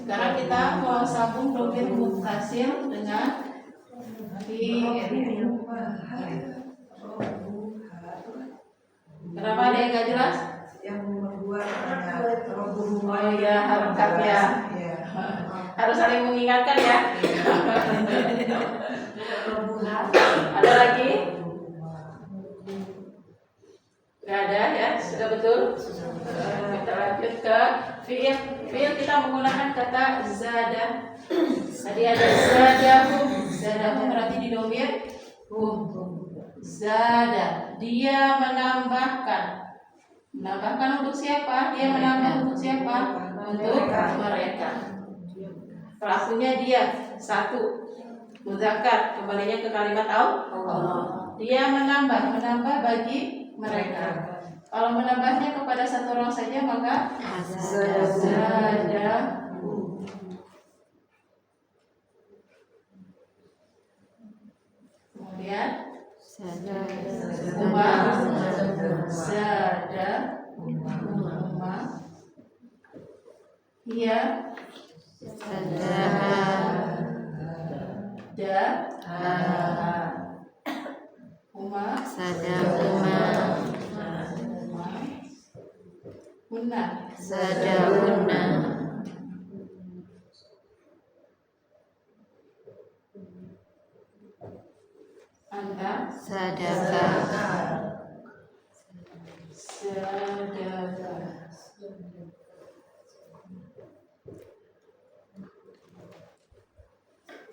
sekarang kita mau sambung domir muttasil dengan fi'il. Kenapa ada yang nggak jelas? Yang nomor 2 Oh iya, harokatnya harus saling mengingatkan ya. Ada lagi? Nggak ada ya, sudah betul? Kita lanjut ke fiil. Fiil kita menggunakan kata zada. Tadi ada zadahum. Zadahum berarti didomir hum. Zada, dia menambahkan. Menambahkan untuk siapa? Dia menambah untuk siapa? Untuk mereka. Pelakunya dia satu. Muzakkar, kembalinya ke kalimat Allah. Dia menambah bagi mereka. Kalau menambahnya kepada satu orang saja maka zada. Kemudian huma zada huma hiya da huma sadahuma hunna sadahunna anta sadaka sadaka.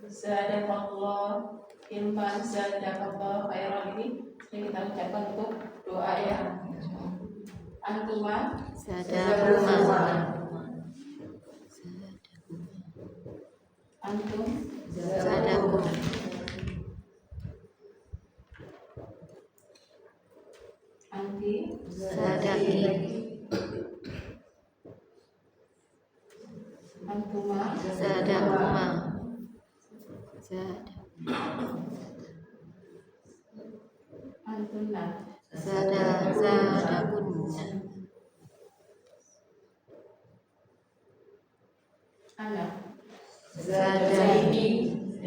Zadakallah ilman, zadakallah khairan, ini kita ucapkan untuk doa ya. Antuma sadahuma antum sadakum anti sadaki antuma sadahuma antunna sadakunna ana sadaki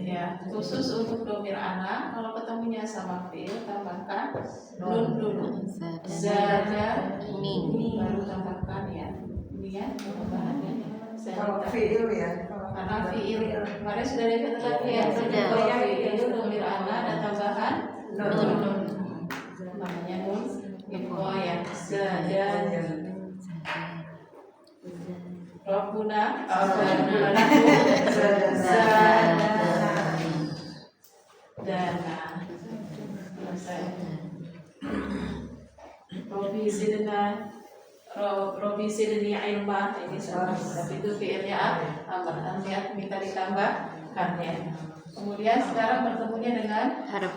ya. Khusus untuk domir ana, kalau ketemunya sama fiil tambahkan nun dulu. Zada ini baru tambahkan ya. Ini ya tambahannya. Kalau fiil ya. Karena fiil kemarin sudah dikatakan ya. Sudah. Kalau fiil domir ana dan tambahan nun. Namanya nun. Info ya. Zada Rabbuna dana Robi sidni ilma, ini sama, tapi itu fiilnya amr, artinya minta ditambahkannya. Kemudian sekarang bertemunya dengan harap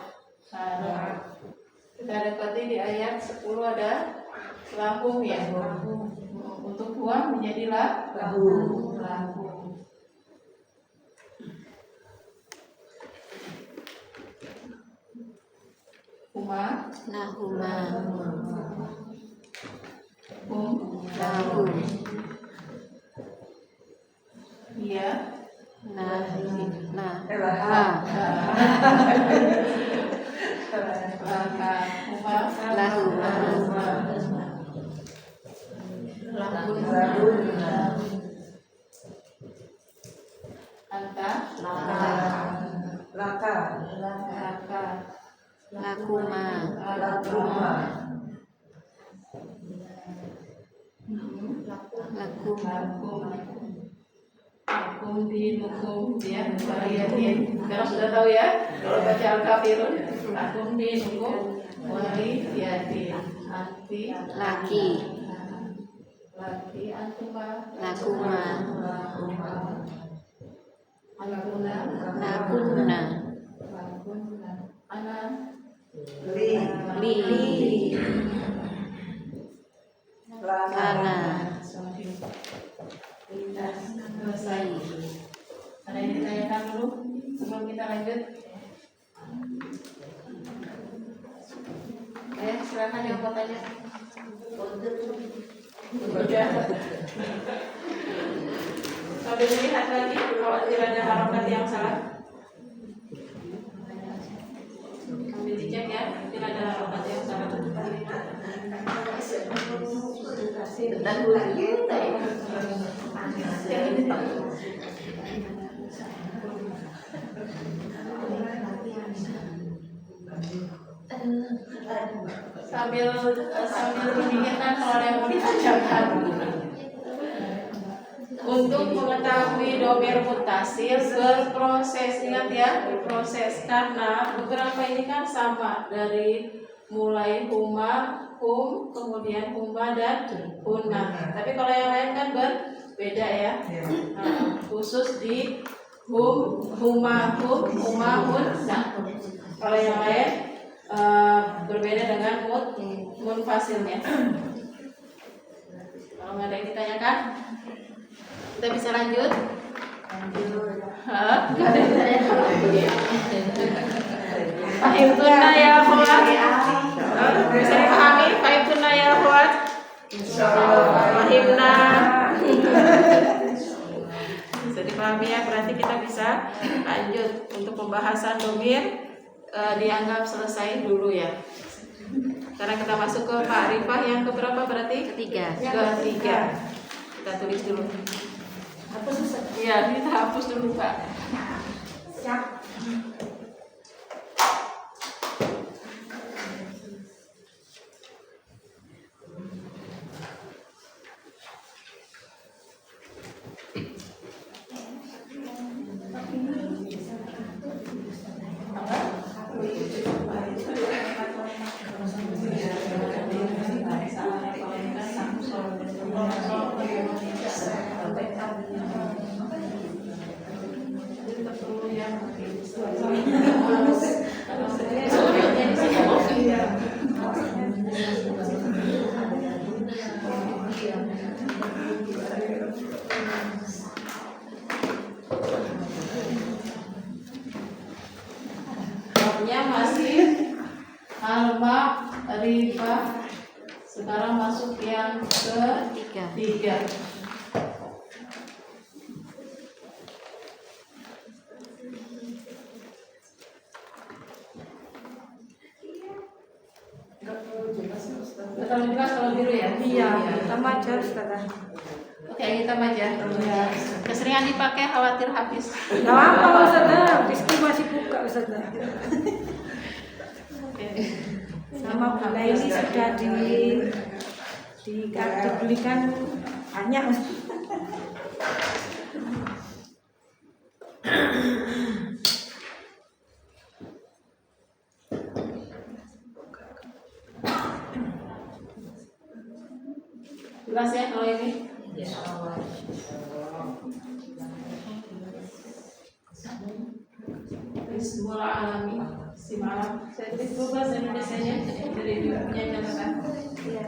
harap. Kita dapati di ayat 10 ada lahum ya. Untuk buah menjadi lahum. Huma lahuma lahum iya anta Laka lakuma Lakuma Lakum dinukum ya waliyatin. Sekarang sudah tahu ya kalau baca Al-Kafirun. Lakum dinukum waliyatin. Anti laki antuma lakuma lakuna ana Li lana selesai. Ada yang ditanyakan dulu sebelum kita lanjut? Silakan yang mau tanya. Udah. Sambil melihat lagi kalau tidak ada harokat yang salah. Sambil dicek ya, tidak ada harokat yang salah. Dan lagi sambil memikirkan kalau ada yang mau ditanyakan. Untuk mengetahui domain mutasil berproses, ingat ya, berproses, karena beberapa ini kan sama dari mulai huma, hum, kemudian huma dan hunna. Tapi kalau yang lain kan berbeda ya. Nah, khusus di hum, huma, hum, huma, hunna. Kalau yang lain berbeda dengan munfasilnya. Kalau nggak ada yang ditanyakan, kita bisa lanjut. Nggak ada yang ditanyakan lagi. Fahimtunna ya akhwat. Bisa dipahami? Fahimtunna ya akhwat. Fahimna. Bisa dipahami ya, berarti kita bisa lanjut untuk pembahasan domir. Dianggap selesai dulu ya, karena kita masuk ke ma'rifah yang keberapa berarti? Ketiga. Ketiga. Kita tulis dulu. Iya, kita hapus dulu Pak. Siap. Masih al-ma'rifah. Sekarang masuk yang ketiga. Terlalu jelas kalau biru ya? Iya, hitam aja Ustazah. Oke, hitam aja. Iya. Keseringan dipakai khawatir habis. Gak apa-apa Ustazah, Rizky masih buka Ustazah. Sama gula ini sudah dibelikan banyak. Jelas ya kalau ini? Bismillah alami si malam. Saya tulis dulu bahasa Indonesianya dari punya catatan. Iya.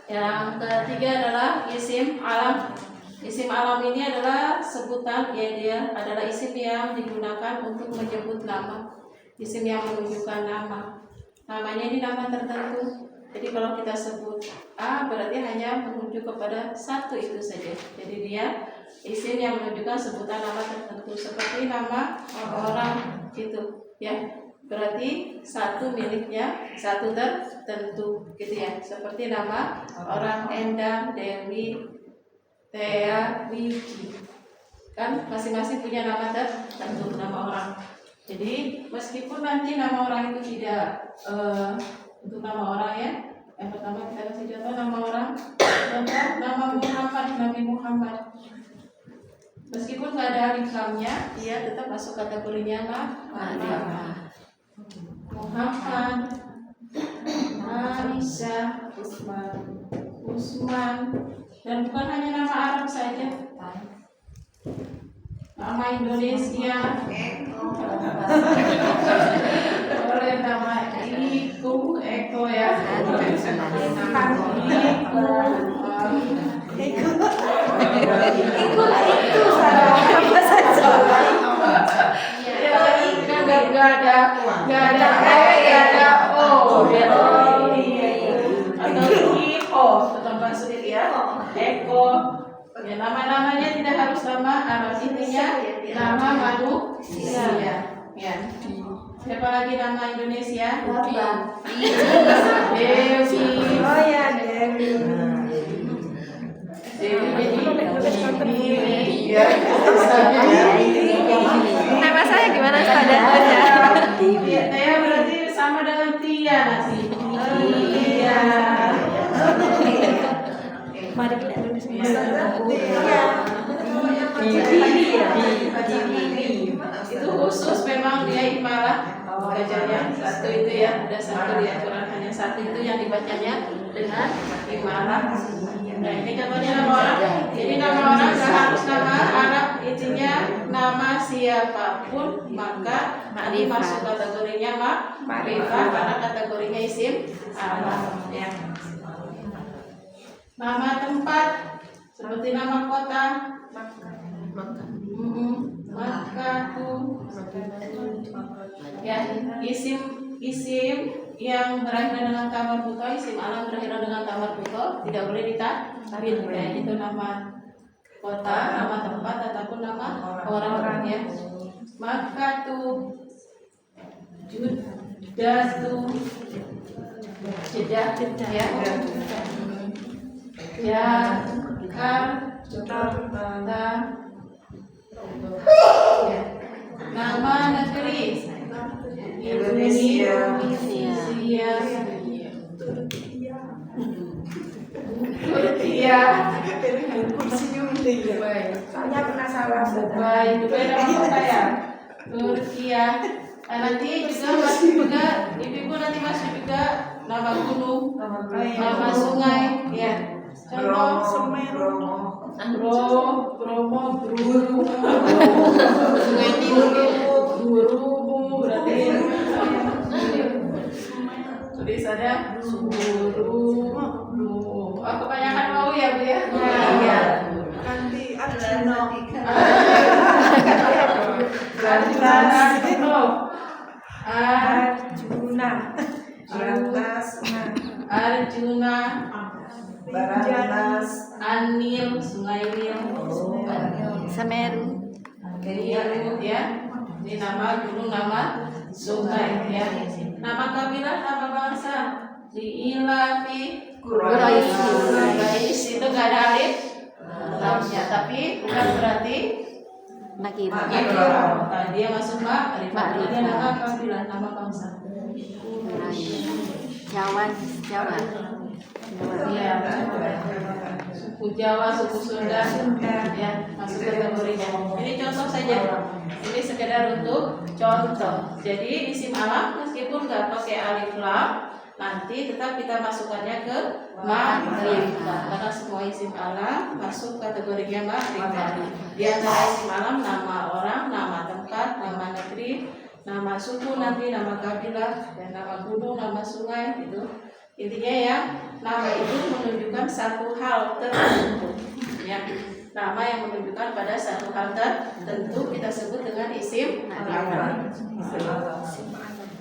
Yang ketiga adalah isim alam. Isim alam ini adalah sebutan, ya dia adalah isim yang digunakan untuk menyebut nama. Isim yang menunjukkan nama. Namanya ini nama tertentu. Jadi kalau kita sebut A berarti hanya menuju kepada satu itu saja. Jadi dia isim yang menunjukkan sebutan nama tertentu seperti nama orang gitu ya. Berarti satu miliknya satu tertentu gitu ya. Seperti nama orang Endang, Dewi, Tea, Wiki. Kan masing-masing punya nama tertentu, nama orang. Jadi meskipun nanti nama orang itu tidak untuk nama orang ya, yang pertama kita kasih contoh nama orang, contoh nama Muhammad, Nabi Muhammad. Meskipun nggak ada alif lamnya, dia tetap masuk kategorinya nama. Muhammad, Aisyah, Usman, dan bukan hanya nama Arab saja, nama Indonesia, boleh nama Eko ya, nggak ada O ya, atau Iko tetap sulit ya, Eko ya, nama-namanya tidak harus nama Arab, intinya nama manusia ya. Siapa lagi nama Indonesia? Dewi. Oh ya, Dewi. Ya. Nama saya gimana Ustazah? Tia berarti sama dengan Tia nanti. Tia. Mari kita tulis Itu khusus memang dia imalah bacanya satu itu ya, ada satu di aturan hanya satu itu yang dibacanya dengan imalah. Nah ini contohnya nama orang. Jadi nama orang nggak harus nama Arab, intinya nama siapapun maka nanti masuk kategorinya makrifah karena kategorinya isim alam ya. Nama tempat seperti nama kota Makkah ya, isim yang berakhir dengan tamar buto, isim alam berakhir dengan tamar buto tidak boleh ditakwil ya, itu nama kota, nama tempat ataupun nama orang ya. Makkah tuh Jeddah tuh Jeddah ya. Ya Jakarta ya. Nama negeri Indonesia, Turkiya. Soalnya pernah salah. Baik, itu nama kota ya. Turkiya. Nah, nanti juga ibu nanti masuk juga nama gunung, nama sungai ya. Contoh Bromo, Sungai Guru berarti tulisannya Guru. Oh, kebanyakan mau ya Bu ya? Iya. Nanti Arjuna. Arjuna, Baranas, Anil, Sungai Nil, Semeru. Nil ya. Ini nama gunung, nama sungai ya. Nama kabilah, nama bangsa. Diilafi Quraisy itu nggak ada alif lamnya, tapi bukan berarti Nakirah. Nah, dia masuk makrifah. Dia nama kabilah, nama bangsa. Jawa. Iya. Suku Jawa, suku Sunda, ya masuk kategorinya. Ini contoh saja. Ini sekedar untuk contoh. Jadi isim alam meskipun nggak pakai alif lam, nanti tetap kita masukkannya ke makrifah karena semua isim alam masuk kategorinya makrifah. Di antara isim alam nama orang, nama tempat, nama negeri, nama suku nanti, nama kabilah, dan nama gunung, nama sungai itu. Intinya ya, nama itu menunjukkan satu hal tertentu. Ya. nama yang menunjukkan pada satu hal tertentu kita sebut dengan isim alam.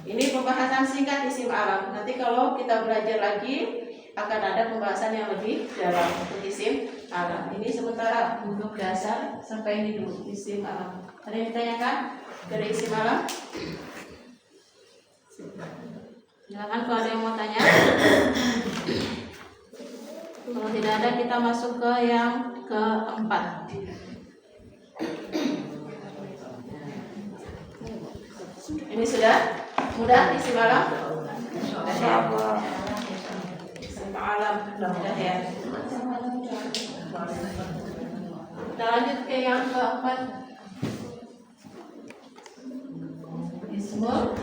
Ini pembahasan singkat isim alam. Nanti kalau kita belajar lagi akan ada pembahasan yang lebih dalam untuk isim alam. Ini sementara untuk dasar sampai ini dulu isim alam. Ada yang ditanyakan dari isim alam? Silakan kalau ada yang mau tanya. Kalau tidak ada kita masuk ke yang keempat. Ini sudah mudah isim alam? Insyaallah. Isim alam mudah ya. Kita lanjut ke yang keempat. Ismul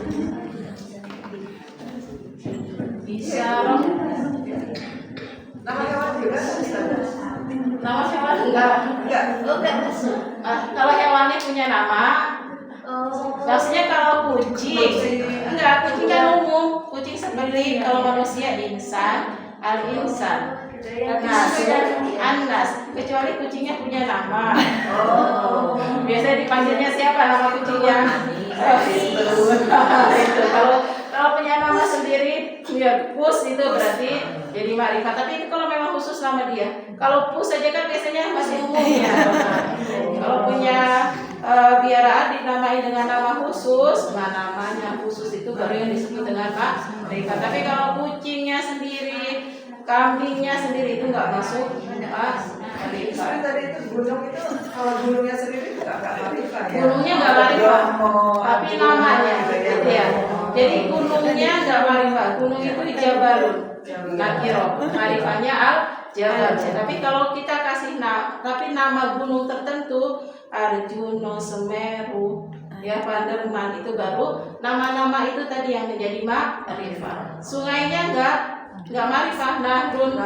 Isyarah. Nama hewan juga bisa ada. Nama hewan enggak masuk. Kalau hewannya punya nama, maksudnya kalau kucing enggak, kucing kan umum, kucing seperti kalau manusia insan, al-insan. Anas, kecuali kucingnya punya nama. Biasanya dipanggilnya siapa nama kucingnya? Itu kalau punya nama sendiri, ya Pus itu berarti jadi makrifat. Tapi itu kalau memang khusus nama dia. Kalau Pus saja kan biasanya masih umum ya. Kalau punya biaraan dinamai dengan nama khusus, namanya khusus itu baru yang disebut dengan makrifat. Tapi kalau kucingnya sendiri, kambingnya sendiri itu nggak masuk Tapi tadi itu gunung itu kalau gunungnya sendiri nggak marifat ya. Gunungnya nggak marifat, tapi namanya gitu ya. Jadi gunungnya nggak marifat, gunung itu Jabalun, Nakiro, marifatnya al Jabal. Tapi kalau kita kasih tapi nama gunung tertentu, Arjuno, Semeru, ya Panderman, itu baru nama-nama itu tadi yang menjadi makrifat. Sungainya nggak marifat, Nahrun,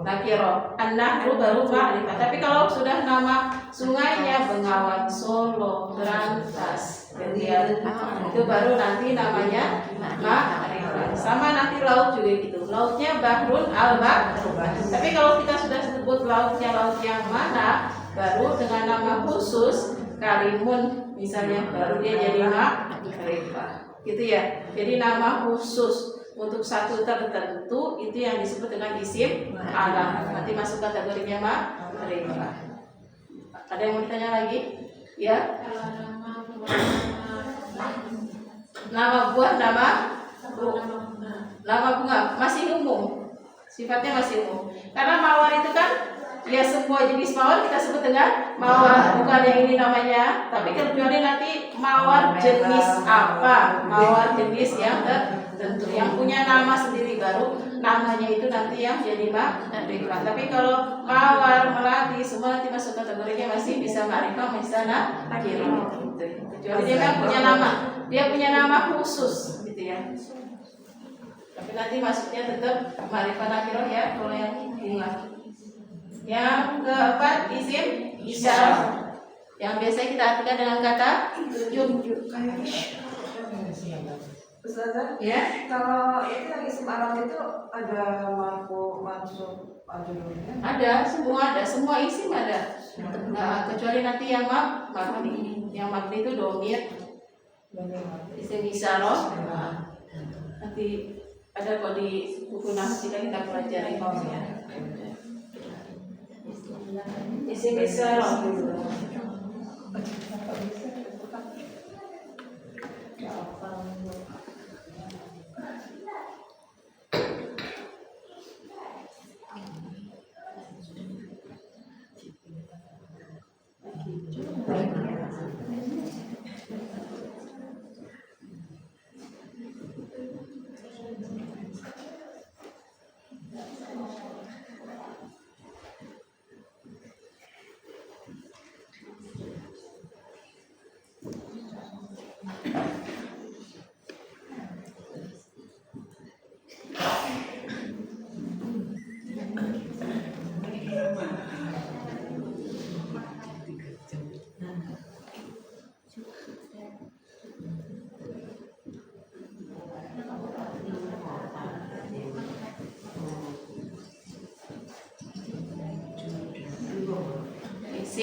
Nakiro, An-Nahru baru makrifat. Tapi kalau sudah nama sungainya Bengawan, Solo, Berantas, itu baru nanti namanya makrifat. Sama nanti laut juga gitu. Lautnya Bahrun al-Bahr. Tapi kalau kita sudah sebut lautnya laut yang mana, baru dengan nama khusus Karimun misalnya, baru dia jadi makrifat. Gitu ya. Jadi nama khusus untuk satu tertentu itu yang disebut dengan isim alam. Nanti masuk kategorinya makrifat. Ada yang mau ditanya lagi? Ya. Nama buah, nama bunga masih umum. Sifatnya masih umum. Karena mawar itu kan ya semua jenis mawar kita sebut dengan mawar, bukan yang ini namanya. Tapi kecuali nanti mawar jenis apa, mawar jenis yang tertentu, yang punya nama sendiri baru namanya itu nanti yang jadi makrifat. Tapi kalau mawar, melati semua nanti masuk kategorinya masih bisa makrifat, bisa nakiro. Kecuali dia kan punya nama, dia punya nama khusus gitu ya. Tapi nanti masuknya tetap makrifat nakiro ya kalau yang bunga. Yang keempat isim isyarah, yang biasa kita artikan dengan kata tujuh. Ustazah, Ya, kalau itu yang isim alam itu ada marfu, mansub, majrurnya? ada, semua isim ada. Nah, kecuali nanti yang mabni. Yang mabni itu domir, isim isyarah. Nanti ada kok di buku nahwu kita pelajari ya. Isim isyarah dulu.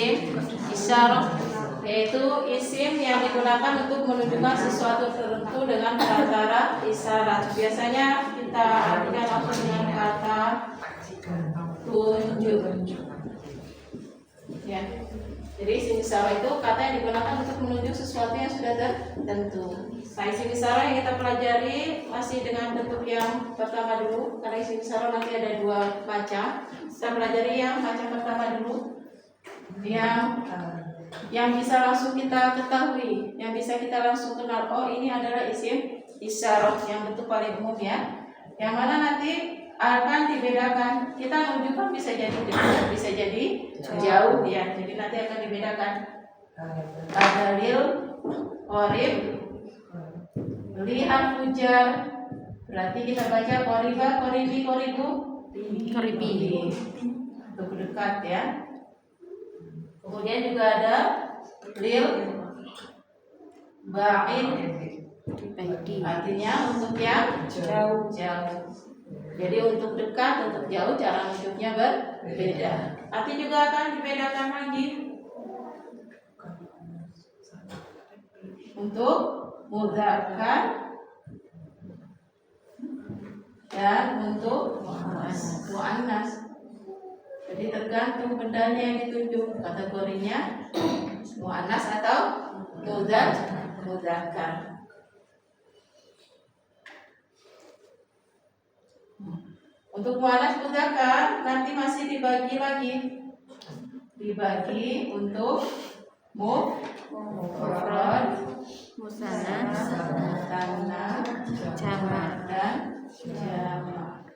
isim isyarah, yaitu isim yang digunakan untuk menunjukkan sesuatu tertentu dengan kata isyarat. Biasanya kita artikan langsung dengan kata tunjuk. Ya. Jadi isim isyarah itu kata yang digunakan untuk menunjuk sesuatu yang sudah tertentu. Nah, isim isyarah yang kita pelajari masih dengan bentuk yang pertama dulu, karena isim isyarah nanti ada dua macam. Kita pelajari yang macam pertama dulu, yang bisa langsung kita ketahui, yang bisa kita langsung kenal. Oh, ini adalah isim isyarah yang bentuk paling umum ya. Yang mana nanti akan dibedakan. Kita menunjukkan bisa jadi dekat, bisa jadi jauh ya. Jadi nanti akan dibedakan. Ada lil, qorib, lihat hujar. Berarti kita baca qoriba, qoribi, qoribu, Qoribi. untuk dekat ya. Kemudian juga ada lil, ba'id, Baidi. artinya untuk yang jauh. Jadi untuk dekat, untuk jauh cara menunjuknya berbeda. Arti juga akan dibedakan lagi. Untuk mudzakkar dan untuk muannas. Jadi tergantung bendanya yang ditunjuk, kategorinya muannas atau mudzakkar. Untuk muannas mudzakkar nanti masih dibagi lagi. Dibagi untuk mufrad, Musanna, musanna, jamak. dan jamak.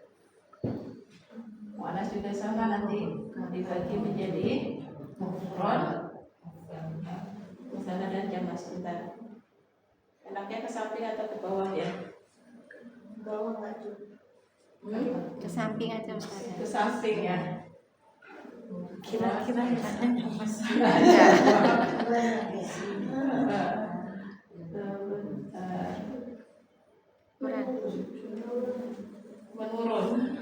Muannas juga sama, nanti dibagi menjadi mufrad, musanna dan jamak. Sebentar. Enaknya ke samping atau ke bawah ya? Bawah nggak cukup. Ke samping aja Ustaz. Ke samping ya. Kira-kira ada mas. Menurun.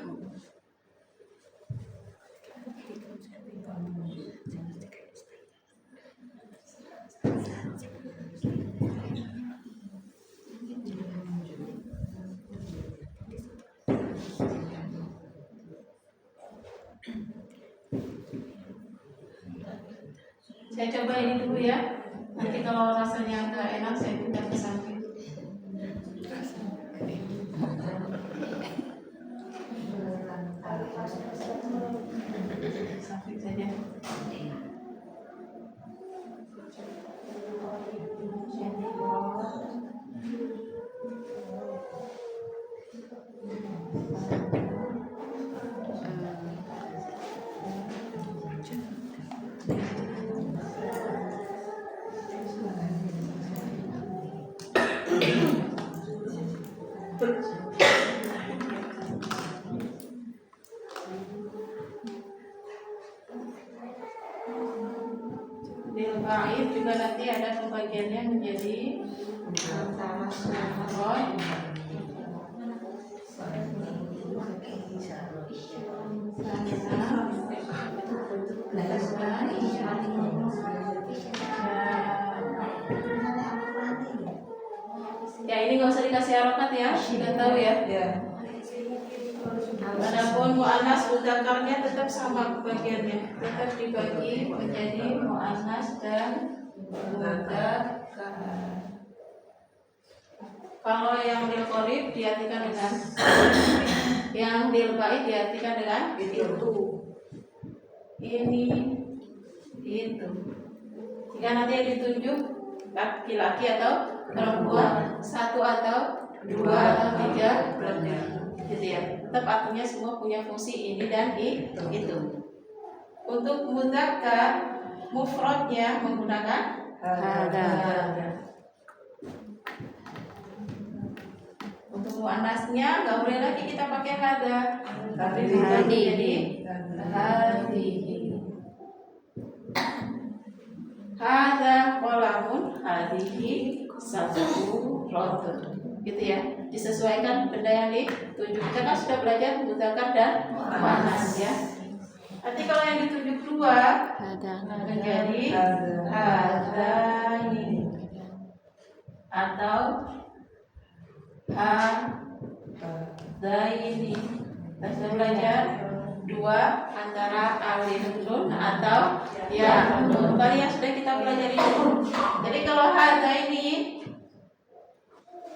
Saya coba ini dulu ya. Nanti kalau rasanya agak enak saya pindah ke samping. Samping saja. Lil ba'id juga nanti ada pembagiannya menjadi mufrad, ya ini nggak usah dikasih harokat ya, sudah tahu ya. Adapun muannas mudzakarnya tetap sama pembagiannya, tetap dibagi menjadi muannas dan mudzakkar. Kalau yang lil qorib diartikan dengan yang lil ba'id diartikan dengan itu. Ini itu. Jika nanti yang ditunjuk laki-laki atau perempuan, satu atau dua atau tiga, gitu ya. Tetap artinya semua punya fungsi ini dan itu. Untuk mudzakkar mufradnya menggunakan Hada. Untuk muannasnya nggak boleh lagi kita pakai hada, tapi bisa jadi hadihi. Hada qalamun, hadihi saburratun. Gitu ya, disesuaikan benda yang ditunjuk. Kita kan sudah belajar mudzakkar dan muannas ya. Nanti kalau yang ditunjuk dua Hada. menjadi hadaini atau hadaini. Kita sudah belajar dua antara alif nun atau ya nun. Tadi yang sudah kita pelajari itu. Jadi kalau hadaini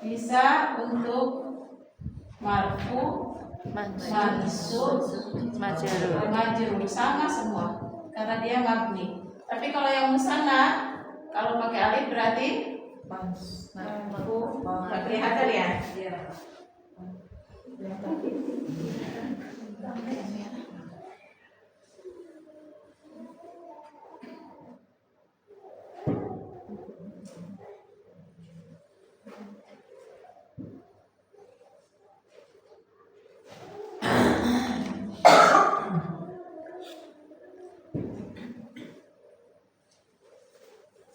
bisa untuk marfu, mansub, majrur, sama semua karena dia mabni. Tapi kalau yang musanna kalau pakai alif berarti marfu. Nggak kelihatan ya?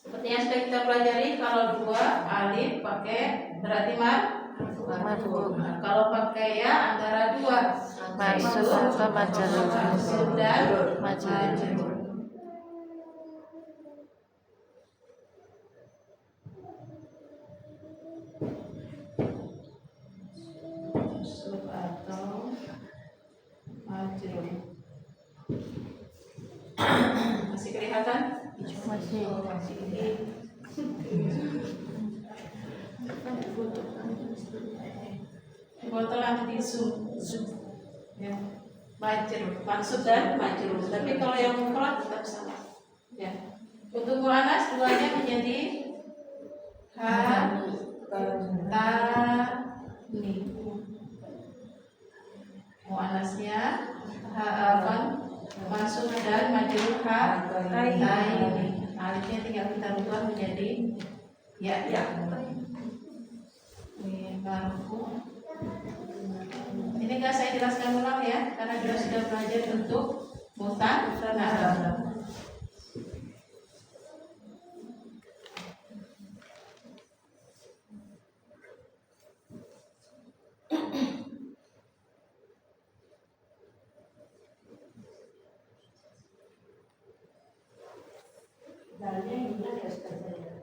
Seperti yang sudah kita pelajari, kalau dua alif pakai berarti marfu. Kalau pakai ya antara dua Mansub atau majrur. mansub dan Majrur. mansub atau majrur. Masih kelihatan? Masih. Botol nanti di zoom. Ya. Majrur, mansub dan majrur. Tapi kalau yang mufrad tetap sama. Ya. Untuk muannas duanya menjadi ni. Muannasnya mansub dan majrur ini. Alifnya tinggal kita rubah menjadi ya. Ini marfu. Ini enggak saya jelaskan ulang ya, karena kita sudah belajar untuk musanna.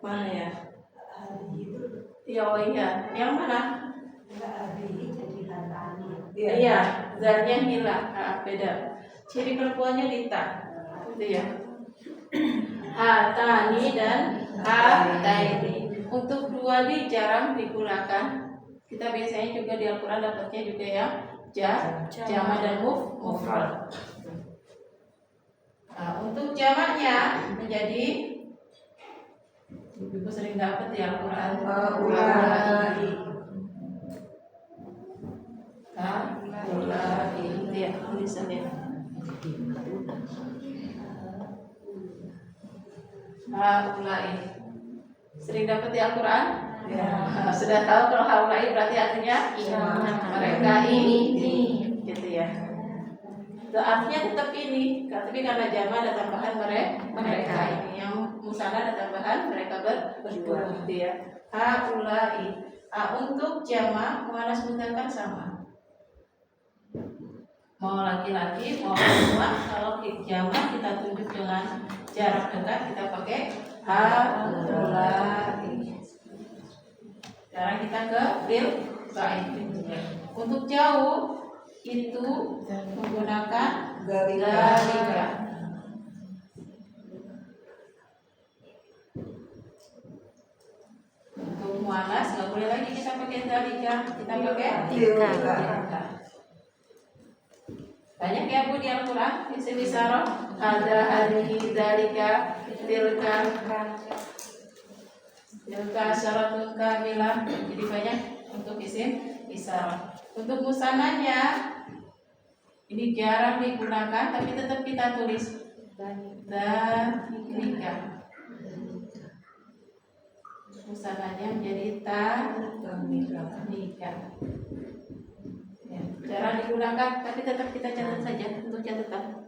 Mana ya? Ya, oh iya. Yang mana? Iya, zarnya hilang. Beda. Ciri perempuannya lita. Itu ya. Hatani dan hataini. Untuk dua di jarang digunakan. Kita biasanya juga di Al-Quran dapatnya juga yang jama dan mufrad. Nah, untuk jamaknya menjadi Ibu sering dapat di Al-Quran itu ya tulisannya. Haulai sering dapat di Al-Quran? Ya. Sudah tahu kalau haulai berarti artinya mereka ini, gitu ya. Artinya tetap ini, tapi karena jama ada tambahan mereka ini. Yang musanna ada tambahan mereka berdua, gitu ya. Haulai. Untuk jama muannas mudzakkar sama. Mau laki-laki mau perempuan, kalau jama kita tunjuk dengan jarak dekat kita pakai haulai. Sekarang kita ke bil baik. Untuk jauh itu menggunakan dalika. Untuk muannas nggak boleh lagi kita pakai dalika, kita pakai tilka. Banyak ya Bu di Al-Quran isim isyarah, ada hadhihi dalika tilka syaratun kamilah. Jadi banyak untuk isim isyarah. Untuk musannanya ini jarang digunakan, tapi tetap kita tulis dalika. Musannanya menjadi dalika. Ya, jarang digunakan, tapi tetap kita catat saja untuk catatan.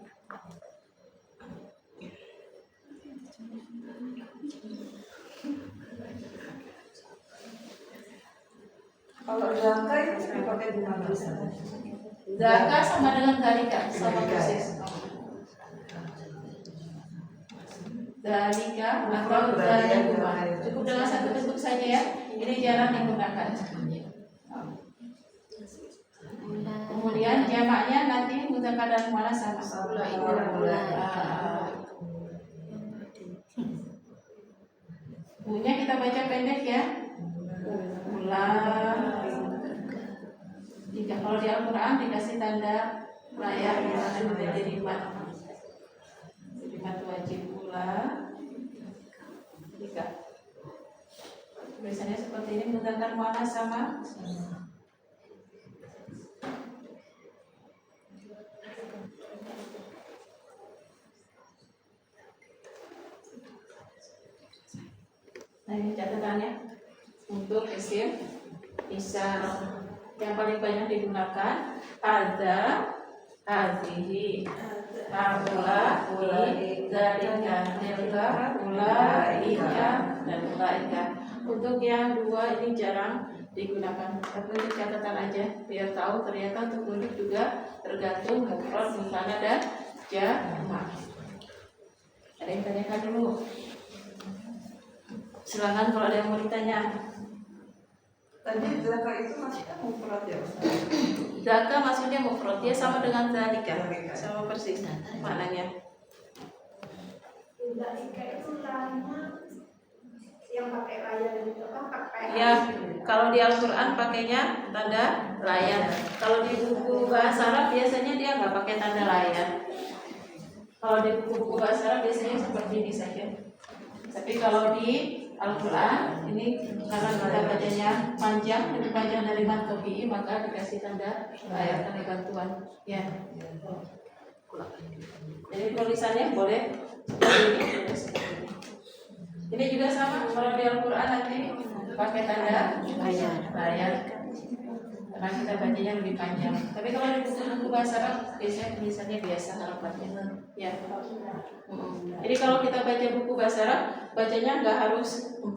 Kalau zakat itu dipakai di mana? Zakat sama dengan dalika, sama persis. dalika atau dalikuma. Cukup dengan satu bentuk saja ya. Ini jarang digunakan. Kemudian jamaknya nanti mudzakkar dan muannats sama. Bunya kita baca pendek ya. Jika kalau di Al-Quran dikasih tanda layar jadi mat. Jadi mat wajib jika tulisannya seperti ini mudzakkar muannats sama. Nah ini catatannya untuk isim isyarah yang paling banyak digunakan ada, hadhihi, haula, dzalika, tilka, ulaika dan ulaika. Untuk yang dua ini jarang digunakan. Tapi untuk catatan aja biar tahu ternyata untuk bentuk juga tergantung mufrad, musanna dan jamak. Ada yang tanyakan dulu? Silakan kalau ada yang mau ditanya. Tadi zaka itu maksudnya mufrad ya Ustaz? Zaka maksudnya mufrad, dia sama dengan dzalika, sama persis maknanya. Dzalika itu lama yang pakai layar itu kan pakai. Ya, kalau di Al-Quran pakainya tanda layar. Kalau di buku bahasa Arab biasanya dia nggak pakai tanda layar. Kalau di buku bahasa Arab biasanya seperti ini saja. Tapi kalau di Al-Quran ini karena kita bacanya panjang, lebih panjang dari mantobi, maka dikasih tanda layar, tanda bantuan. Ya. Jadi tulisannya boleh seperti ini. Ini juga sama kalau di Al-Quran nanti pakai tanda layar. Karena kita bacanya lebih panjang. Tapi kalau di buku-buku bahasa Arab biasanya tulisannya biasa harapannya. Ya. Jadi kalau kita baca buku bahasa Arab, bacanya nggak harus 4,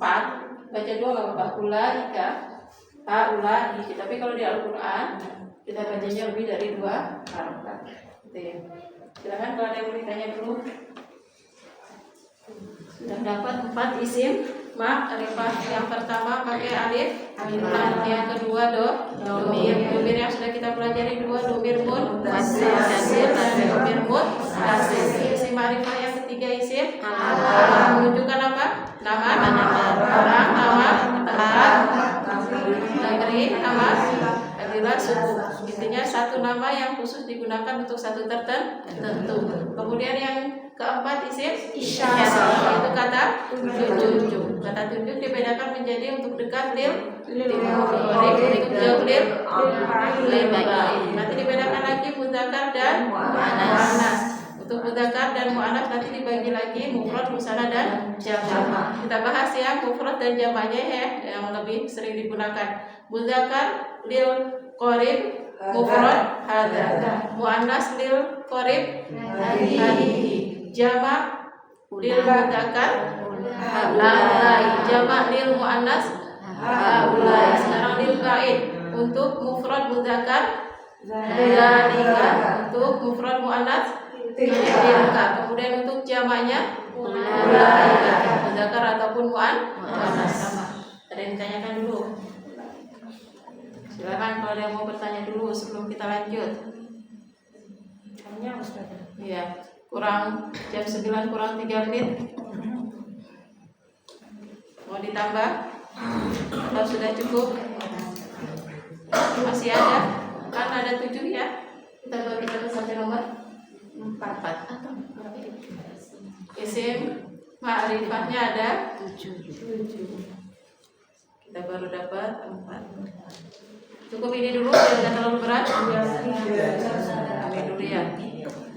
baca 2 nggak apa-apa. Ulaika, ulaika. Tapi kalau di Al-Quran kita bacanya lebih dari 2 harapan. Gitu ya. Silakan kalau ada yang mau ditanya dulu. Sudah dapat 4 isim ma'rifah. Yang pertama pakai alif, yang kedua domir. Domir yang sudah kita pelajari 2, domir muttasil dan domir muttasil. Isim ma'rifah yang ketiga isim menunjukkan apa? Nama orang, nama tempat, negeri, nama adalah suku. Intinya satu nama yang khusus digunakan untuk satu tertentu. Kemudian yang keempat isim isyarah, yaitu kata tunjuk. Kata tunjuk dibedakan menjadi untuk dekat lil untuk jauh lil nanti dibedakan lagi mudzakkar dan muannats. Untuk mudzakkar dan muannats nanti dibagi lagi mufrad, musanna dan jamak. Kita bahas ya mufrad dan jamaknya ya yang lebih sering digunakan. Mudzakkar lil qarib mufrad hadza, muannats lil qarib hadhihi, jamak lil mudzakkar haulai, jamak lil muannats haulai. Sekarang lil ghaib untuk mufrad mudzakkar dzalika, untuk mufrad muannats tilka. Kemudian untuk jamaknya ulaika, mudzakkar ataupun muannats sama. Ada yang ditanyakan dulu? Silakan kalau ada yang mau bertanya dulu sebelum kita lanjut. Tanya Ustaz. Iya, kurang jam 9 kurang 3 menit. Mau ditambah? Atau sudah cukup? Masih ada? Kan ada 7 ya. Kita baru dapat sampai nomor 4. Isim ma'rifahnya ada 7. Kita baru dapat 4. Cukup ini dulu, jangan terlalu berat. Ini dulu ya.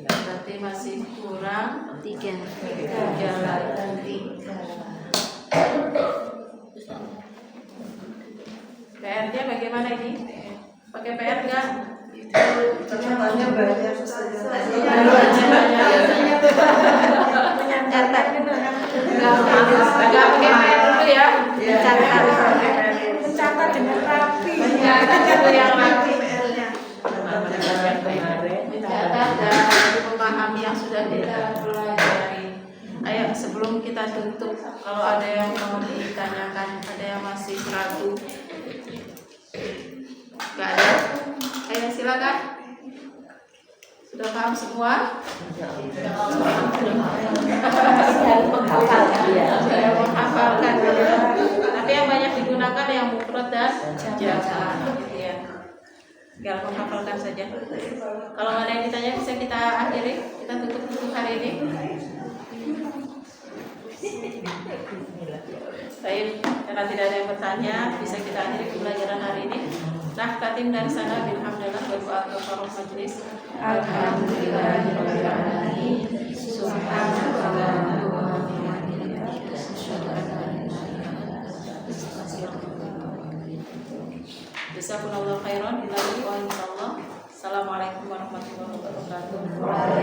Berarti masih kurang 3 lagi. PR-nya bagaimana ini? Pakai PR nggak? Catatannya banyak Ustaz. Nggak pakai PR dulu ya. Mencatat dengan rapi. Mencatat yang rapi. Mencatat dan memahami yang sudah kita pelajari. Ayo sebelum tutup. Kalau ada yang mau ditanyakan, ada yang masih ragu. Gak ada? Ayo silakan. Sudah paham semua? Saya menghafalkan. Tapi yang banyak digunakan yang mufrad dan jamak, gitu ya. Tinggal menghafalkan saja. Kalau ada yang ditanya bisa kita akhiri, kita tutup untuk hari ini. Baik, karena tidak ada yang bertanya, bisa kita akhiri pembelajaran hari ini. Nah, katim dari sana, bilhamdulillah, berdoa kepada majelis. Alhamdulillahirabbil alamin. Subhanallah wa bihamdihi. Asyhadu an la ilaha illa anta astaghfiruka wa atubu ilaik. Jazakumullahu khairan. Assalamualaikum warahmatullahi wabarakatuh.